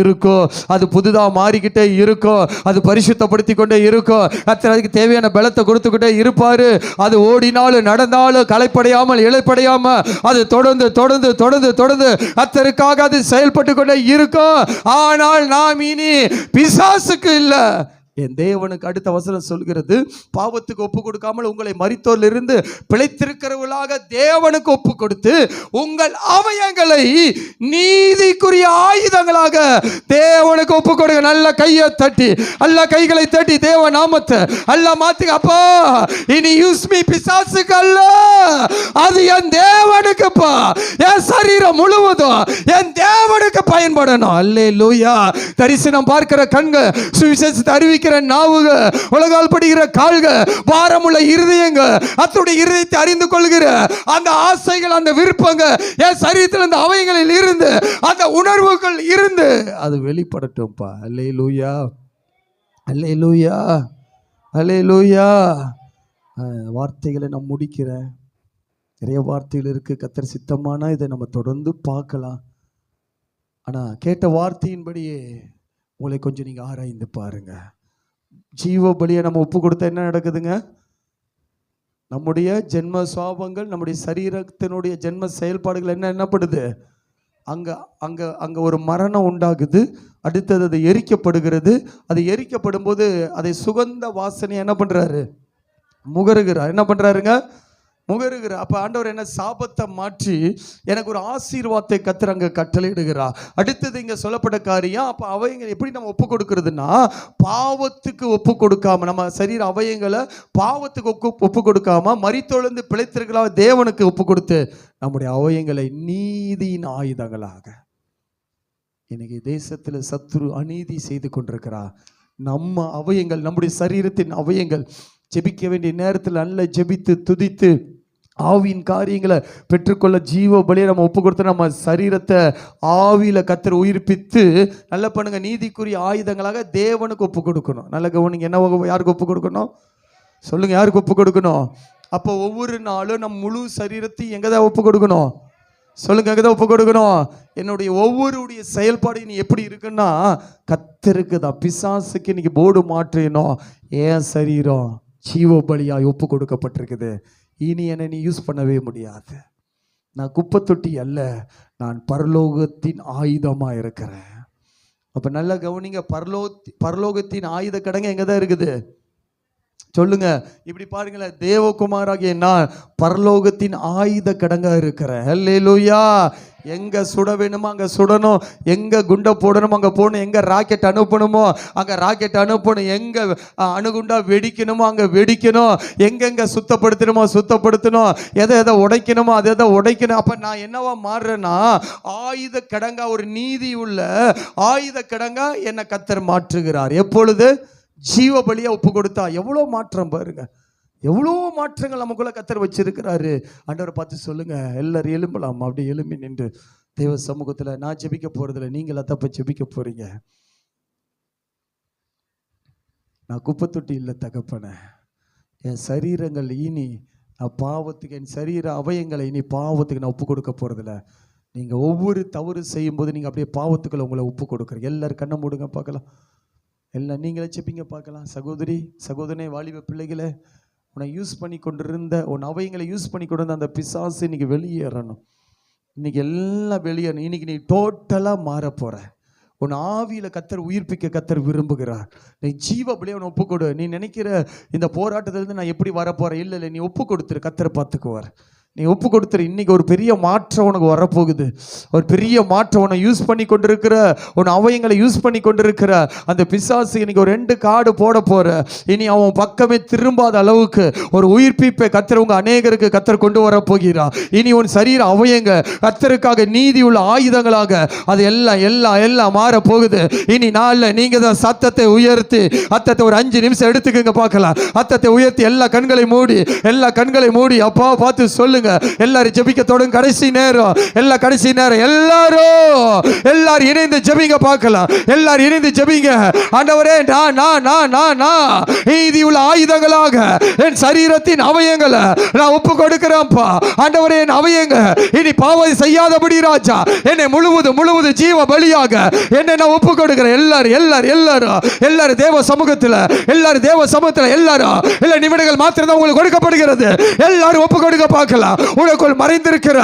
இருக்கும். அது புதுதாக மாறிக்கிட்டே இருக்கும். அது பரிசுத்தப்படுத்தி கொண்டே இருக்கும். கர்த்தர் அதுக்கு தேவையான பலத்தை கொடுத்துக்கிட்டே இருப்பார். அது ஓடினாலும் நடந்தாலும் களைப்படையாமல் இளைப்படையாமல் அது தொடர்ந்து தொடர்ந்து தொடர்ந்து தொடர்ந்து கர்த்தருக்காக அது செயல்பட்டு கொண்டே இருக்கும். ஆனால் நாம் இனி பிசாசுக்கு இல்லை, என் தேவனுக்கு அடுத்த வசனம் சொல்கிறது, பாவத்துக்கு ஒப்பு கொடுக்காமல் உங்களை மரித்தோரிலிருந்து பிழைத்திருக்கிறவர்களாக தேவனுக்கு ஒப்பு கொடுத்து உங்கள் அவயங்களை நீதிக்குரிய ஆயுதங்களாக தேவனுக்கு ஒப்பு கொடுங்க. நல்ல கையை தட்டி, நல்ல கைகளை தட்டி தேவ நாமத்தை அல்ல மாத்துங்க. அப்பா, இனி யூஸ் மீ பிசாசுக்கு அல்ல, அது என் தேவனுக்குப்பா. என் சரீரம் முழுவதும் என் தேவனுக்கு பயன்படணும். அல்லேலூயா. தரிசனம் பார்க்கிற கண்கள், சுவிசேஷத்தை அறிவிக்கிற நாவுக, உலகால் படுகிற கால்க, பாரமுள்ள இருதயங்க, அத்துடைய இருதயத்தை அறிந்து கொள்கிற அந்த ஆசைகள், அந்த விருப்பங்க என் சரீரத்தில் அந்த அவைகளில் இருந்து, அந்த உணர்வுகள் இருந்து அது வெளிப்படட்டும்பா. அல்லேலூயா, அல்லேலூயா, அல்லேலூயா. வார்த்தைகளை நான் முடிக்கிறேன். நிறைய வார்த்தைகள் இருக்கு. கர்த்தர் சித்தமானா இதை நம்ம தொடர்ந்து பார்க்கலாம். ஆனால் கேட்ட வார்த்தையின்படியே உங்களை கொஞ்சம் நீங்கள் ஆராய்ந்து பாருங்க. ஜீவ பலியை நம்ம ஒப்பு கொடுத்தா என்ன நடக்குதுங்க? நம்முடைய ஜென்ம சுவாபங்கள், நம்முடைய சரீரத்தினுடைய ஜென்ம செயல்பாடுகள் என்னப்படுது? அங்கே ஒரு மரணம் உண்டாகுது. அடுத்தது அது எரிக்கப்படுகிறது. அது எரிக்கப்படும் போது அதை சுகந்த வாசனை என்ன பண்ணுறாரு? முகருகிறார். என்ன பண்ணுறாருங்க? முகருகிறார். அப்போ ஆண்டவர் என்ன சாபத்தை மாற்றி எனக்கு ஒரு ஆசீர்வாதத்தை கர்த்தர் அங்கே கட்டளையிடுகிறார். அடுத்தது இங்கே சொல்லப்பட்ட காரியம், அப்போ அவயங்கள் எப்படி நம்ம ஒப்பு கொடுக்கறதுன்னா, பாவத்துக்கு ஒப்பு கொடுக்காம, நம்ம சரீர அவயங்களை பாவத்துக்கு ஒப்பு கொடுக்காம மரித்தொழுந்து பிழைத்திருக்கலாம் தேவனுக்கு ஒப்பு கொடுத்து நம்முடைய அவயங்களை நீதியின் ஆயுதங்களாக. இன்னைக்கு தேசத்தில் சத்துரு அநீதி செய்து கொண்டிருக்கிறார். நம்ம அவயங்கள், நம்முடைய சரீரத்தின் அவயங்கள் ஜெபிக்க வேண்டிய நேரத்தில் நல்ல ஜெபித்து துதித்து ஆவியின் காரியங்களை பெற்றுக்கொள்ள ஜீவ பலியை நம்ம ஒப்பு கொடுத்து நம்ம சரீரத்தை ஆவியில் கர்த்தர் உயிர்ப்பித்து நல்ல பண்ணுங்க. நீதிக்குரிய ஆயுதங்களாக தேவனுக்கு ஒப்பு கொடுக்கணும். நல்ல கவனிங்க. என்ன யாருக்கு ஒப்பு கொடுக்கணும் சொல்லுங்க? யாருக்கு ஒப்பு கொடுக்கணும்? அப்போ ஒவ்வொரு நாளும் நம்ம முழு சரீரத்தையும் எங்கே தான் ஒப்பு கொடுக்கணும் சொல்லுங்க? எங்கே தான் ஒப்பு கொடுக்கணும்? என்னுடைய ஒவ்வொருடைய செயல்பாடு இனி எப்படி இருக்குன்னா, கர்த்தருக்கு தான். பிசாசுக்கு இன்னைக்கு போர்டு மாற்றினோம். ஏன் சரீரம் ஜீவ பலியாய் ஒப்பு கொடுக்கப்பட்டிருக்குது. இனி என்னை நீ யூஸ் பண்ணவே முடியாது. நான் குப்பை தொட்டி அல்ல, நான் பரலோகத்தின் ஆயுதமாக இருக்கிறேன். அப்போ நல்லா கவனிங்க. பரலோகத்தின் ஆயுத கடங்க எங்கே தான் இருக்குது சொல்லுங்க? இப்படி பாருங்களேன், தேவகுமாராகிய நான் பரலோகத்தின் ஆயுத கடங்கா இருக்கிறேன். அல்லேலூயா. எங்கே சுட வேணுமோ அங்கே சுடணும், எங்கே குண்டை போடணுமோ அங்கே போடணும், எங்கே ராக்கெட் அனுப்பணுமோ அங்கே ராக்கெட் அனுப்பணும், எங்கே அணுகுண்டா வெடிக்கணுமோ அங்கே வெடிக்கணும், எங்கெங்கே சுத்தப்படுத்தணுமோ சுத்தப்படுத்தணும், எதை உடைக்கணுமோ அதை உடைக்கணும். அப்போ நான் என்னவா மாறுறேன்னா, ஆயுத கிடங்கா, ஒரு நீதி உள்ள ஆயுத கிடங்கா என்னை கர்த்தர் மாற்றுகிறார். எப்பொழுது? ஜீவ பலியை ஒப்பு கொடுத்தா. எவ்வளோ மாற்றம் பாருங்க, எவ்வளோ மாற்றங்கள் நமக்குள்ள கர்த்தர் வச்சிருக்கிறாரு. ஆண்டவரை பார்த்து சொல்லுங்க. எல்லாரும் எழும்பலாம். அப்படி எழும்பி நின்று தேவ சமூகத்தில், நான் ஜெபிக்க போறதில்ல, நீங்கள் தப்ப ஜெபிக்க போறீங்க. நான் குப்பை தொட்டி இல்லை தகப்பன. என் சரீரங்கள் இனி நான் பாவத்துக்கு, என் சரீர அவயங்களை இனி பாவத்துக்கு நான் ஒப்பு கொடுக்க போறதில்ல. நீங்கள் ஒவ்வொரு தவறு செய்யும் போது நீங்கள் அப்படியே பாவத்துக்களை உங்களை ஒப்பு கொடுக்குறீங்க. எல்லாரும் கண்ணை மூடுங்க பார்க்கலாம். எல்லாம் நீங்களே செப்பிங்க பார்க்கலாம். சகோதரி, சகோதரனே, வாலிப பிள்ளைகளை, உன்னை யூஸ் பண்ணி கொண்டிருந்த, உன் அவைங்களை யூஸ் பண்ணி கொண்டிருந்த அந்த பிசாசு இன்னைக்கு வெளியேறணும். இன்னைக்கு எல்லாம் வெளியேறணும். இன்னைக்கு நீ டோட்டலாக மாற போற. உன் ஆவியில் கர்த்தர் உயிர்ப்பிக்க கர்த்தர் விரும்புகிறார். நீ ஜீவ பலியை உன்னை ஒப்பு கொடு. நீ நினைக்கிற இந்த போராட்டத்திலிருந்து நான் எப்படி வரப்போறேன், இல்லை, நீ ஒப்பு கொடுத்துரு, கர்த்தர் பார்த்துக்குவார். நீ ஒப்பு கொடுத்துரு. இன்னைக்கு ஒரு பெரிய மாற்றம் உனக்கு வரப்போகுது. ஒரு பெரிய மாற்றம். உன்னை யூஸ் பண்ணி கொண்டிருக்கிற, உன் அவயங்களை யூஸ் பண்ணி கொண்டிருக்கிற அந்த பிசாசு இன்னைக்கு ஒரு 2 கார்டு போட போற. இனி அவன் பக்கமே திரும்பாத அளவுக்கு ஒரு உயிர்ப்பிப்பை கர்த்தர் உங்க அநேகருக்கு கர்த்தர் கொண்டு வர போகிறார். இனி உன் சரீர அவயங்க கர்த்தருக்காக நீதி உள்ள ஆயுதங்களாக அது எல்லாம் எல்லாம் எல்லாம் மாற போகுது. இனி நாளில் நீங்க தான் சத்தத்தை உயர்த்தி, அத்தத்தை ஒரு 5 நிமிஷம் எடுத்துக்கங்க பார்க்கலாம். அத்தத்தை உயர்த்தி எல்லா கண்களை மூடி அப்பா பார்த்து சொல்லுங்க. எல்லாரும் ஜெபிக்க தொடங்க. கடைசி நேரம், எல்லாரும் இணைந்து ஜெபிங்க பார்க்கலாம். எல்லாரும் இணைந்து ஜெபிங்க. ஆண்டவரே, நான் நீதி உள்ள ஆயுதங்களாக என் சரீரத்தின் அவயங்களை நான் ஒப்பு கொடுக்கிறேன்ப்பா. ஆண்டவரே, என் அவயங்க இனி பாவம் செய்யாதபடி ராஜா என்னை முழுவதும் ஜீவ பலியாக என்னை நான் ஒப்பு கொடுக்கிறேன். எல்லாரும் தேவ சமூகத்தில், எல்லாரும் எல்லா நிமிடங்கள் மாத்திரம் தான் உங்களுக்கு கொடுக்கப்படுகிறது. எல்லாரும் ஒப்பு கொடுக்க பார்க்கலாம். உனக்குள் மறைந்திருக்கிற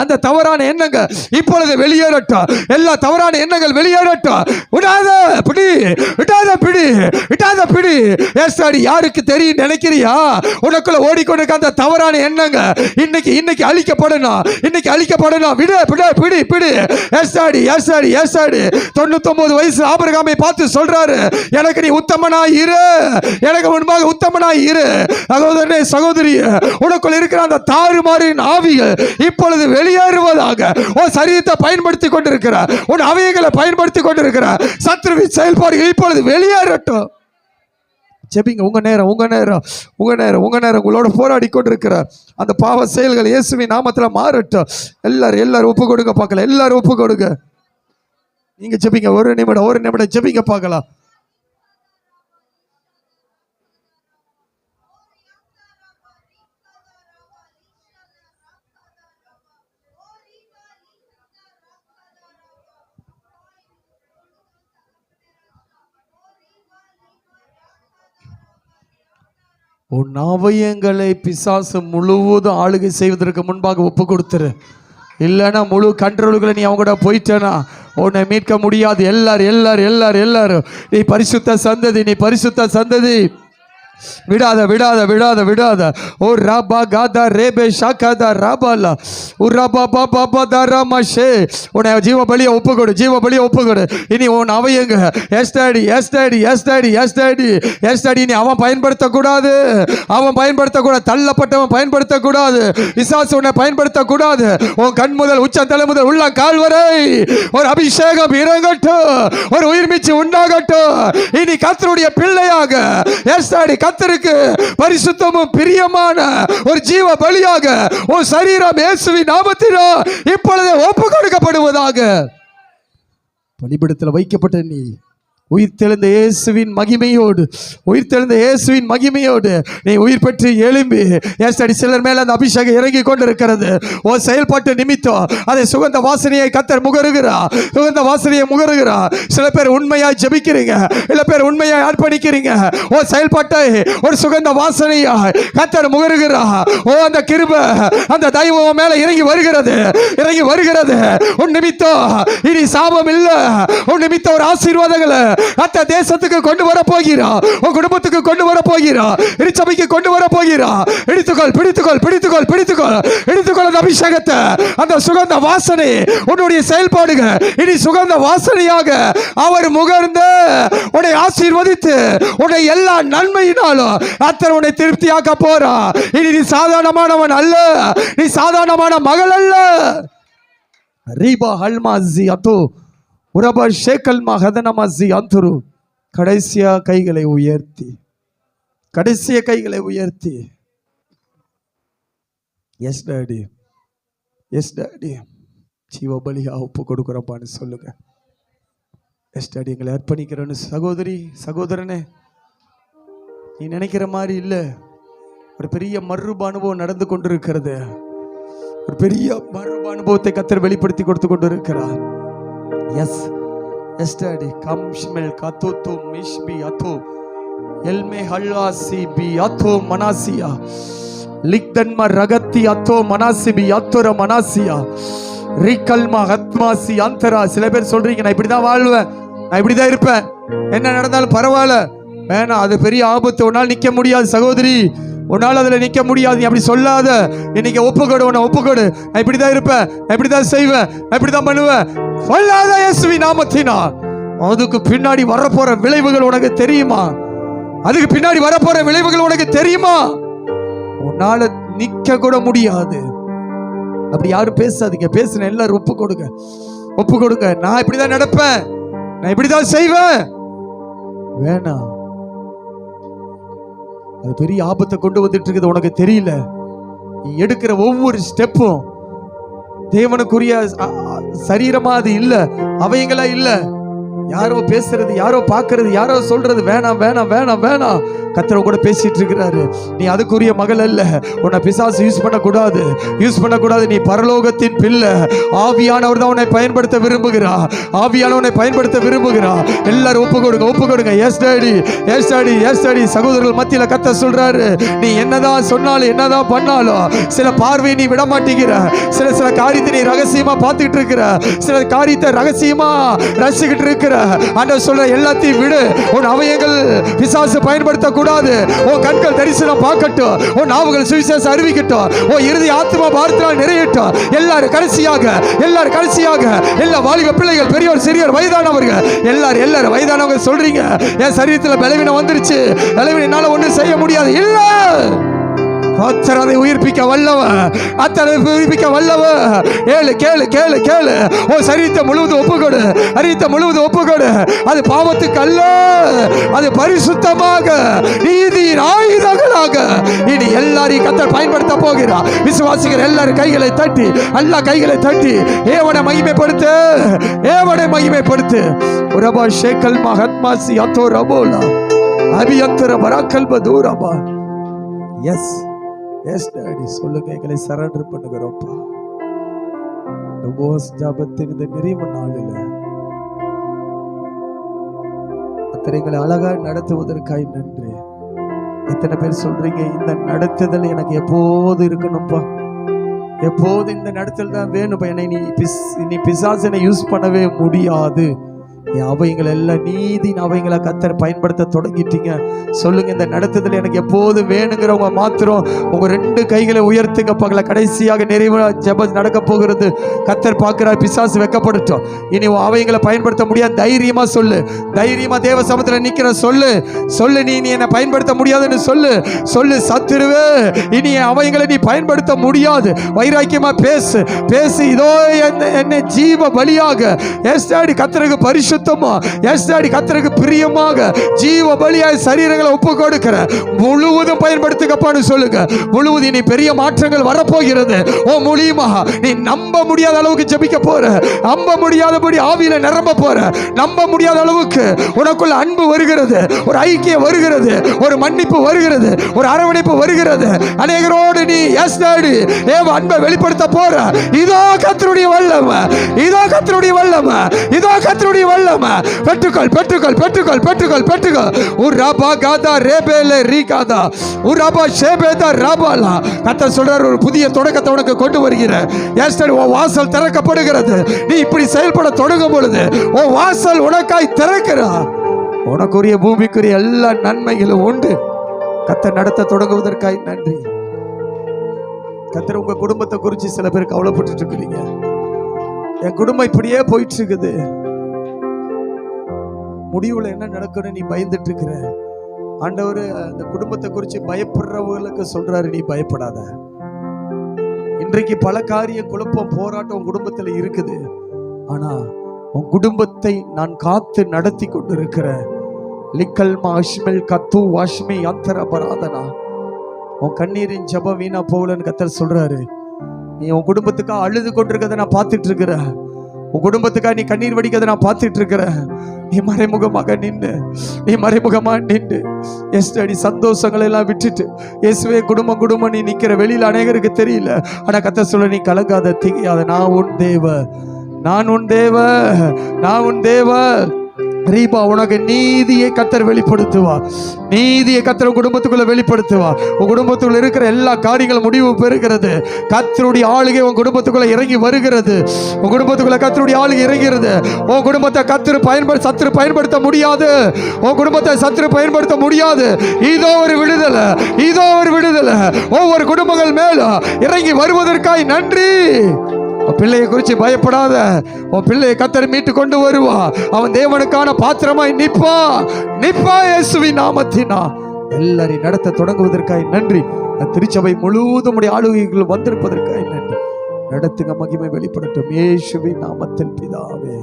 அந்த தவறான எண்ணங்க இப்பொழுது வெளியேறட்டும். எல்லா தவறான எண்ணங்கள் வெளியேறட்டும். விடாத பிடி, விடாத பிடி, விடாத பிடி. ஏசாடி யாருக்கு தெரியும் நினைக்கிறியா? உனக்குள்ள ஓடிக்கொண்டிருக்க அந்த தவறான எண்ணங்க இன்னைக்கு அழிக்கப்படணும், இன்னைக்கு அழிக்கப்படணும். விடு பிடி பிடி பிடி. ஏசாடி ஏசாடி ஏசாடி 99 வயசு ஆபிரகாமை பார்த்து சொல்றாரு, எனக்கு நீ உத்தமனாய் இரு, எனக்கு முன்பாக உத்தமனாய் இரு. சகோதரனே சகோதரி, உனக்குள்ள இருக்கிற அந்த தாறுமாறின் ஆவிகள் இப்பொழுது வெளியேறுவதாக. உன் சரீரத்தை பயன்படுத்தி கொண்டிருக்கிற, உன் அவயங்களை பயன்படுத்தி கொண்டிருக்கிற சத்துருவின் செயல்பாடுகள் இப்பொழுது வெளியேறட்டும். ஜெபிங்க. உங்க நேரம் உங்களோட போராடி கொண்டிருக்கிற அந்த பாவ செயல்கள் இயேசுவின் நாமத்துல மாறட்டும். எல்லாரும் ஒப்பு கொடுங்க பார்க்கலாம். எல்லாரும் ஒப்பு கொடுங்க. நீங்க ஜெபிங்க. ஒரு நிமிடம் ஜெபிங்க பார்க்கலாம். உன் அவயங்களை பிசாசு முழுவதும் ஆளுகை செய்வதற்கு முன்பாக ஒப்பு கொடுத்துரு. இல்லைன்னா முழு கண்ட்ரோலுக்குள்ள நீ அவங்க கூட போயிட்டேனா உன்னை மீட்க முடியாது. எல்லாரும் நீ பரிசுத்த சந்ததி, விடாத விடாத விடாத விடாத. ஓ ராபா காதா ரேபே ஷாகாதா ராபாலா ஓ ராபா பாபா பாதா ராமாஷே. உன்னை ஜீவ பலியை ஒப்புக்கொடு. இனி உன் அவயங்க எஸ்டாடி நீ அவன் பயன்படுத்தக்கூடாது. தள்ளப்பட்டவன் பயன்படுத்தக்கூடாது. பிசாசு உன்னை பயன்படுத்தக்கூடாது. உன் கண் முதல் உச்ச தலை முதல் உள்ள கால் வரை ஒரு அபிஷேகம் இறங்கட்டும், ஒரு உயிர்மீச்சு உண்டாகட்டும். இனி கர்த்தருடைய பிள்ளையாக எஸ்டாடி கர்த்தருக்கு பரிசுத்தமும் பிரியமான ஒரு ஜீவ பலியாக உன் சரீரம் இயேசுவின் நாமத்தினால் இப்பொழுது ஒப்பு கொடுக்கப்படுவதாக. பலிபீடத்தில் வைக்கப்பட்ட நீ உயிர்த்தெழுந்த இயேசுவின் மகிமையோடு நீ உயிர் பெற்று எழும்பி ஏசடி சிலர் மேல அந்த அபிஷேகம் இறங்கி கொண்டிருக்கிறது. ஓ செயல்பாட்டு நிமித்தம் அதை சுகந்த வாசனையை கர்த்தர் முகருகிறார். சில பேர் உண்மையாய் ஜெபிக்கிறீங்க, சில பேர் உண்மையாய் அர்ப்பணிக்கிறீங்க. ஓ செயல்பாட்டை ஒரு சுகந்த வாசனையாய் கர்த்தர் முகருகிறார். ஓ அந்த கிருபை அந்த தெய்வம் மேல இறங்கி வருகிறது. உன் நிமித்தம் இனி சாபம் இல்ல, உன் நிமித்தம் ஒரு ஆசீர்வாதங்களை அந்த தேசத்துக்கு கொண்டு வர போகிறார், உன் குடும்பத்துக்கு கொண்டு வர போகிறார், திருச்சபைக்கு கொண்டு வர போகிறார். பிடித்துக்கொள் அந்த அபிஷேகத்தை, அந்த சுகந்த வாசனை. உன்னுடைய செயல்பாடுகள் இனி சுகந்த வாசனையாக அவர் முகர்ந்து உன்னை ஆசீர்வதித்து உன்னை எல்லா நன்மையினாலும் கர்த்தர் உன்னை திருப்தியாக்க போறார். இனி நீ சாதாரணமானவன் அல்ல, நீ சாதாரணமான மகள் அல்ல. ரீபா ஹல்மாசி அதோ உரபா ஷேக்கல் மகதனமாசி அந்துரு. கடைசிய கைகளை உயர்த்தி எஸ் டாடி ஜீவ பலியா ஒப்பு கொடுக்குறப்பான்னு சொல்லுங்க. எஸ் டாடி எங்களை அர்ப்பணிக்கிறோன்னு. சகோதரனே, நீ நினைக்கிற மாதிரி இல்லை. ஒரு பெரிய மறுரூப அனுபவம் நடந்து கொண்டிருக்கிறது. ஒரு பெரிய மறுரூப அனுபவத்தை கர்த்தர் வெளிப்படுத்தி கொடுத்து கொண்டிருக்கிறார். எஸ் டாடி கம் ஷ்மெல் கதோதோ மிஷ்பி அதோ எல்மே ஹல்லாசி பி அதோ மனாசியா லிக்தன்ம ரகத்தி அதோ மனாசிபி அத்தோர மனாசியா ரிகல்மா ஹத்மாசி அந்தரா. சில பேர் சொல்றீங்க, நான் இப்படிதான் வாழ்வேன், நான் இப்படிதான் இருப்பேன், என்ன நடந்தாலும் பரவாயில்ல. வேணாம், அது பெரிய ஆபத்து. உன்னால் நிக்க முடியாது சகோதரி, உன்னால் அதுல நிக்க முடியாது. நீ அப்படி சொல்லாத. இன்னைக்கு ஒப்புக்கொடு, நான் இப்படிதான் இருப்பேன், நான் இப்படிதான் செய்வேன், நான் இப்படிதான் பண்ணுவேன் சொல்லாத. இயேசுவின் நாமத்தினால் அதுக்கு பின்னாடி வரப்போற விளைவுகள் உனக்கு தெரியுமா? உன்னால நிக்க கூட முடியாது. அப்படி யாரும் பேசாதீங்க. பேசுன எல்லாரும் ஒப்பு கொடுங்க. நான் இப்படிதான் நடப்பேன், நான் இப்படிதான் செய்வேன். வேணாம், அது பெரிய ஆபத்தை கொண்டு வந்துட்டு இருக்குது. உனக்கு தெரியல. நீ எடுக்கிற ஒவ்வொரு ஸ்டெப்பும் தேவனுக்குரிய சரீரமா அது இல்ல, அவைங்களா இல்ல. யாரோ பேசுறது, யாரோ பார்க்கறது, யாரோ சொல்றது வேணாம் வேணாம் வேணாம் வேணாம். கர்த்தர் கூட பேசிட்டு இருக்கிறாரு. நீ அதுக்குரிய மகள் அல்ல. உன்னை பிசாசு யூஸ் பண்ணக்கூடாது, யூஸ் பண்ணக்கூடாது. நீ பரலோகத்தின் பிள்ளை. ஆவியானவர் தான் உன்னை பயன்படுத்த விரும்புகிறா. ஆவியானவனை பயன்படுத்த விரும்புகிறா. எல்லாரும் ஒப்பு கொடுங்க, ஒப்பு கொடுங்க. Yes daddy, yes daddy, yes daddy. சகோதரர்கள் மத்தியில் கர்த்தர் சொல்றாரு, நீ என்னதான் சொன்னாலும் என்னதான் பண்ணாலும் சில பார்வையை நீ விட மாட்டேங்கிற. சில காரியத்தை நீ ரகசியமா பார்த்துக்கிட்டு இருக்கிற. சில காரியத்தை ரகசியமா ரசிக்கிட்டு இருக்கிற. ஆண்டவர் சொல்ற எல்லாத்தையும் விடு. உன் அவயங்கள் பிசாசு பயன்படுத்த கூடாது. உன் கண்கள் தரிசனம் பார்க்கட்டும். உன் நாவுகள் சுவிசேஷம் அறிவிக்கட்டும். உன் இறுதி ஆத்மா பாரத்தினால் நிறையட்டும். எல்லாரும் கடைசியாக, எல்லாரும் கடைசியாக, எல்லா வாலிப பிள்ளைகள், பெரியவர், சிறியோர், வயதானவர்கள், எல்லாரும் வயதானவங்க சொல்றீங்க, என் சரீரத்தில் பலவீனம் வந்துருச்சு, பலவீனம் என்னால ஒன்றும் செய்ய முடியாது. இல்ல, கர்த்தர் அதை உயிர்ப்பிக்க வல்லவர், அத்தனை உயிர்ப்பிக்க வல்லவர். கேளு கேளு கேளு கேளு. ஓ சரீரத்தை முழுவதும் ஒப்புக்கொடு, சரீரத்தை முழுவதும் ஒப்புக்கொடு. அது பாவத்துக்கு அல்ல, அது பரிசுத்தமாக நீதியின் ஆயுதங்களாக இனி எல்லாரையும் கர்த்தர் பயன்படுத்த போகிறார். விசுவாசிகள் எல்லாரும் கைகளை தட்டி, எல்லா கைகளை தட்டி ஏவனை மகிமைப்படுத்து, ஏவனை மகிமைப்படுத்து. உரபா ஷேக்கல் மஹத்மாசி அத்தோ ரபோலா அபியந்தர பராக்கல் பதூரபா. எஸ் எஸ் டாடி, சொல்லுங்க, எங்களை சரண்டர் பண்ணுகிறோம்ப்பா. உபவாச ஜெபத்தின் இந்த நிறைவு நாளில் எங்களை அழகா நடத்துவதற்காய் நன்றி. எத்தனை பேர் சொல்றீங்க, இந்த நடத்துதல் எனக்கு எப்போது இருக்கணும்ப்பா, எப்போது இந்த நடத்தல் தான் வேணும்ப்பா. என்னை நீ பிசாசனை யூஸ் பண்ணவே முடியாது. அவைங்களை எல்லாம் நீதியின் அவைங்களை கர்த்தர் பயன்படுத்த தொடங்கிட்டீங்க. சொல்லுங்க, இந்த நடத்துதல் எனக்கு எப்போது வேணுங்கிறவங்க மாத்திரம் உங்க 2 கைகளை உயர்த்துங்க. பகல கடைசியாக நிறைவு ஜெபம் நடக்க போகிறது. கர்த்தர் பார்க்கிறார். பிசாசு வெட்கப்படட்டும். இனி அவைங்களை பயன்படுத்த முடியாது. தைரியமா சொல்லு, தைரியமா தேவ சமூகத்தில் நிக்கிற சொல்லு, சொல்லு, நீ என்னை பயன்படுத்த முடியாதுன்னு சொல்லு, சொல்லு. சத்துருவே, இனி அவைகளை நீ பயன்படுத்த முடியாது. வைராக்கியமா பேசு, பேசு. இதோ என்னை ஜீவ பலியாக, எஸ் டாடி, கர்த்தருக்கு பரிசுத்தமா, எஸ் டாடி, கர்த்தருக்கு பிரியமாக ஜீவ பலியாய் சரீரங்களை ஒப்பு கொடுக்கிற முழுவதும் பயன்படுத்துங்கப்பான்னு சொல்லுங்க. முழுவதும் இனி பெரிய மாற்றங்கள் வரப்போகிறது. ஓ மூலியமா நீ நம்ப முடியாத அளவுக்கு ஜெபிக்க போற, நம்ப முடியாதபடி ஆவியில நிரம்ப போற, நம்ப முடியாத அளவுக்கு உனக்குள்ள அன்பு வருகிறது, ஒரு ஐக்கியம் வருகிறது, ஒரு மன்னிப்பு வருகிறது, ஒரு அரவணைப்பு வருகிறது. அநேகரோடு நீ எஸ் டாடி ஏவ அன்பை வெளிப்படுத்த போற. இதோ கர்த்தருடைய வல்லமை, இதோ கர்த்தருடைய வல்லமை, இதோ கர்த்தருடைய வல்லமை. பெற்றுக்கொள், பெற்றுக்கொள், பெற்றுக்கொள், பெற்றுக்கொள், பெற்றுக்கொள். உரபா காதா ரேபேலே ரீகாதா உரபா ஷேபேதா ராபாலா. கர்த்தர் சொல்றார், ஒரு புதிய தொடக்கத்தை உனக்கு கொண்டு வருகிறேன். எஸ் டாடி, உன் வாசல் திறக்கப்படுகிறது. நீ இப்படி செயல்பட தொடங்கும் பொழுது உன் வாசல் உனக்காய் திறக்கிறார். உனக்குரிய பூமிக்குரிய எல்லா நன்மைகளும் உண்டு. கர்த்தர் நடத்த தொடங்குவதற்காய் நன்றி. கர்த்தர் உங்க குடும்பத்தை குறித்து சில பேர் கவலைப்பட்டு இருக்கிறீங்க. என் குடும்பம் இப்படியே போயிட்டு இருக்குது, முடிவுல என்ன நடக்கும்னு நீ பயந்துட்டு இருக்கிற. ஆண்டவர் அந்த குடும்பத்தை குறித்து பயப்படுறவங்களுக்கு சொல்றாரு, நீ பயப்படாத. இன்றைக்கு பல காரிய குழப்பம், போராட்டம் உன் குடும்பத்துல இருக்குது. ஆனா உன் குடும்பத்தை நான் காத்து நடத்தி கொண்டு இருக்கிற லிக்கல் மாஷ்மெல் கத்து வாஷ்மி அந்தர பராதனா. உன் கண்ணீரின் ஜெபம் வீணா போகலன்னு கர்த்தர் சொல்றாரு. நீ உன் குடும்பத்துக்காக அழுது கொண்டிருக்கிறத நான் பார்த்துட்டு இருக்கிறேன். உன் குடும்பத்துக்காக நீ கண்ணீர் வடிக்கிறத நான் பார்த்துட்டு இருக்கிறேன். நீ மறைமுகமாக நின்று, நீ மறைமுகமாக நின்று எஸ் டாடி சந்தோஷங்களை எல்லாம் விட்டுட்டு இயேசுவே குடும்பம் குடும்பம் நீ நிற்கிற. வெளியில் அநேகருக்கு தெரியல. ஆனா கர்த்தர் சொல்ல, நீ கலங்காத, திகையாத. நான் உன் தேவ, நான் உன் தேவ, நான் உன் தேவ. ரீபா, உனக்கு நீதியை கர்த்தர் வெளிப்படுத்துவா. நீதியை கர்த்தர் குடும்பத்துக்குள்ள வெளிப்படுத்துவா. உன் குடும்பத்துக்குள்ள இருக்கிற எல்லா காரியங்களும் முடிவு பெறுகிறது. கர்த்தருடைய ஆளுகை உன் குடும்பத்துக்குள்ள இறங்கி வருகிறது. உன் குடும்பத்துக்குள்ள கர்த்தருடைய ஆளுகை இறங்கிறது. உன் குடும்பத்தை கர்த்தர் சத்துரு பயன்படுத்த முடியாது. உன் குடும்பத்தை சத்துரு பயன்படுத்த முடியாது. இதோ ஒரு விடுதலை, இதோ ஒரு விடுதலை ஒவ்வொரு குடும்பங்கள் மேலும் இறங்கி வருவதற்காய் நன்றி. உன் பிள்ளையை குறித்து பயப்படாத. உன் பிள்ளையை கர்த்தர் மீட்டு கொண்டு வருவா. அவன் தேவனுக்கான பாத்திரமாய் நிற்பா, நிற்பா. இயேசுவின் நாமத்தினா எல்லாரையும் நடத்த தொடங்குவதற்காய் நன்றி. திருச்சபை முழுவதும் ஆளுகைகள் வந்திருப்பதற்காய் நன்றி. நடத்துங்க, மகிமை வெளிப்படட்டும் இயேசுவின் நாமத்தில் பிதாவே.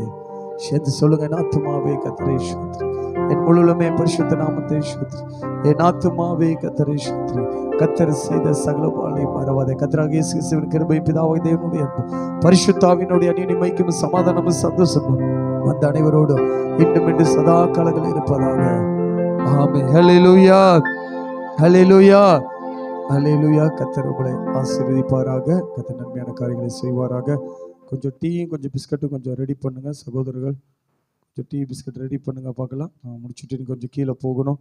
சேர்ந்து சொல்லுங்க, என் ஆத்துமாவே கர்த்தரை ஸ்தோத்திரி, என் முழுவதுமே பரிசுத்த நாமத்தை ஸ்தோத்திரி, என் ஆத்துமாவே கர்த்தரை ஸ்தோத்திரி. கர்த்தர் செய்த சகல பாவங்களை மறவாதே. கர்த்தராகிய இயேசு கிறிஸ்துவின் கிருபை, பிதாவாகிய தேவனுடைய அன்பு, பரிசுத்த ஆவியினுடைய அந்யோன்யமும் சமாதானமும் சந்தோஷமும் அந்த அனைவரோடும் இன்னும் இன்று சதா காலங்கள் இருப்பதாக. ஆமென். ஹல்லேலூயா, ஹல்லேலூயா, ஹல்லேலூயா. கர்த்தர் உங்களை ஆசீர்வதிப்பாராக. கர்த்தர் நன்மையான காரியங்களை செய்வாராக. கொஞ்சம் டீயும் கொஞ்சம் பிஸ்கட்டும் கொஞ்சம் ரெடி பண்ணுங்க சகோதரர்கள். கொஞ்சம் டீ பிஸ்கட் ரெடி பண்ணுங்க பார்க்கலாம். முடிச்சுட்டு கொஞ்சம் கீழே போகணும்,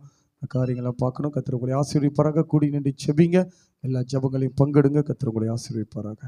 காரியங்களை பார்க்கணும். கர்த்தர் உங்களை ஆசீர்வதிப்பாராக. கூடி நின்று செபிங்க, எல்லா ஜெபங்களையும் பங்கெடுங்க. கர்த்தர் உங்களை ஆசீர்வதிப்பாராக.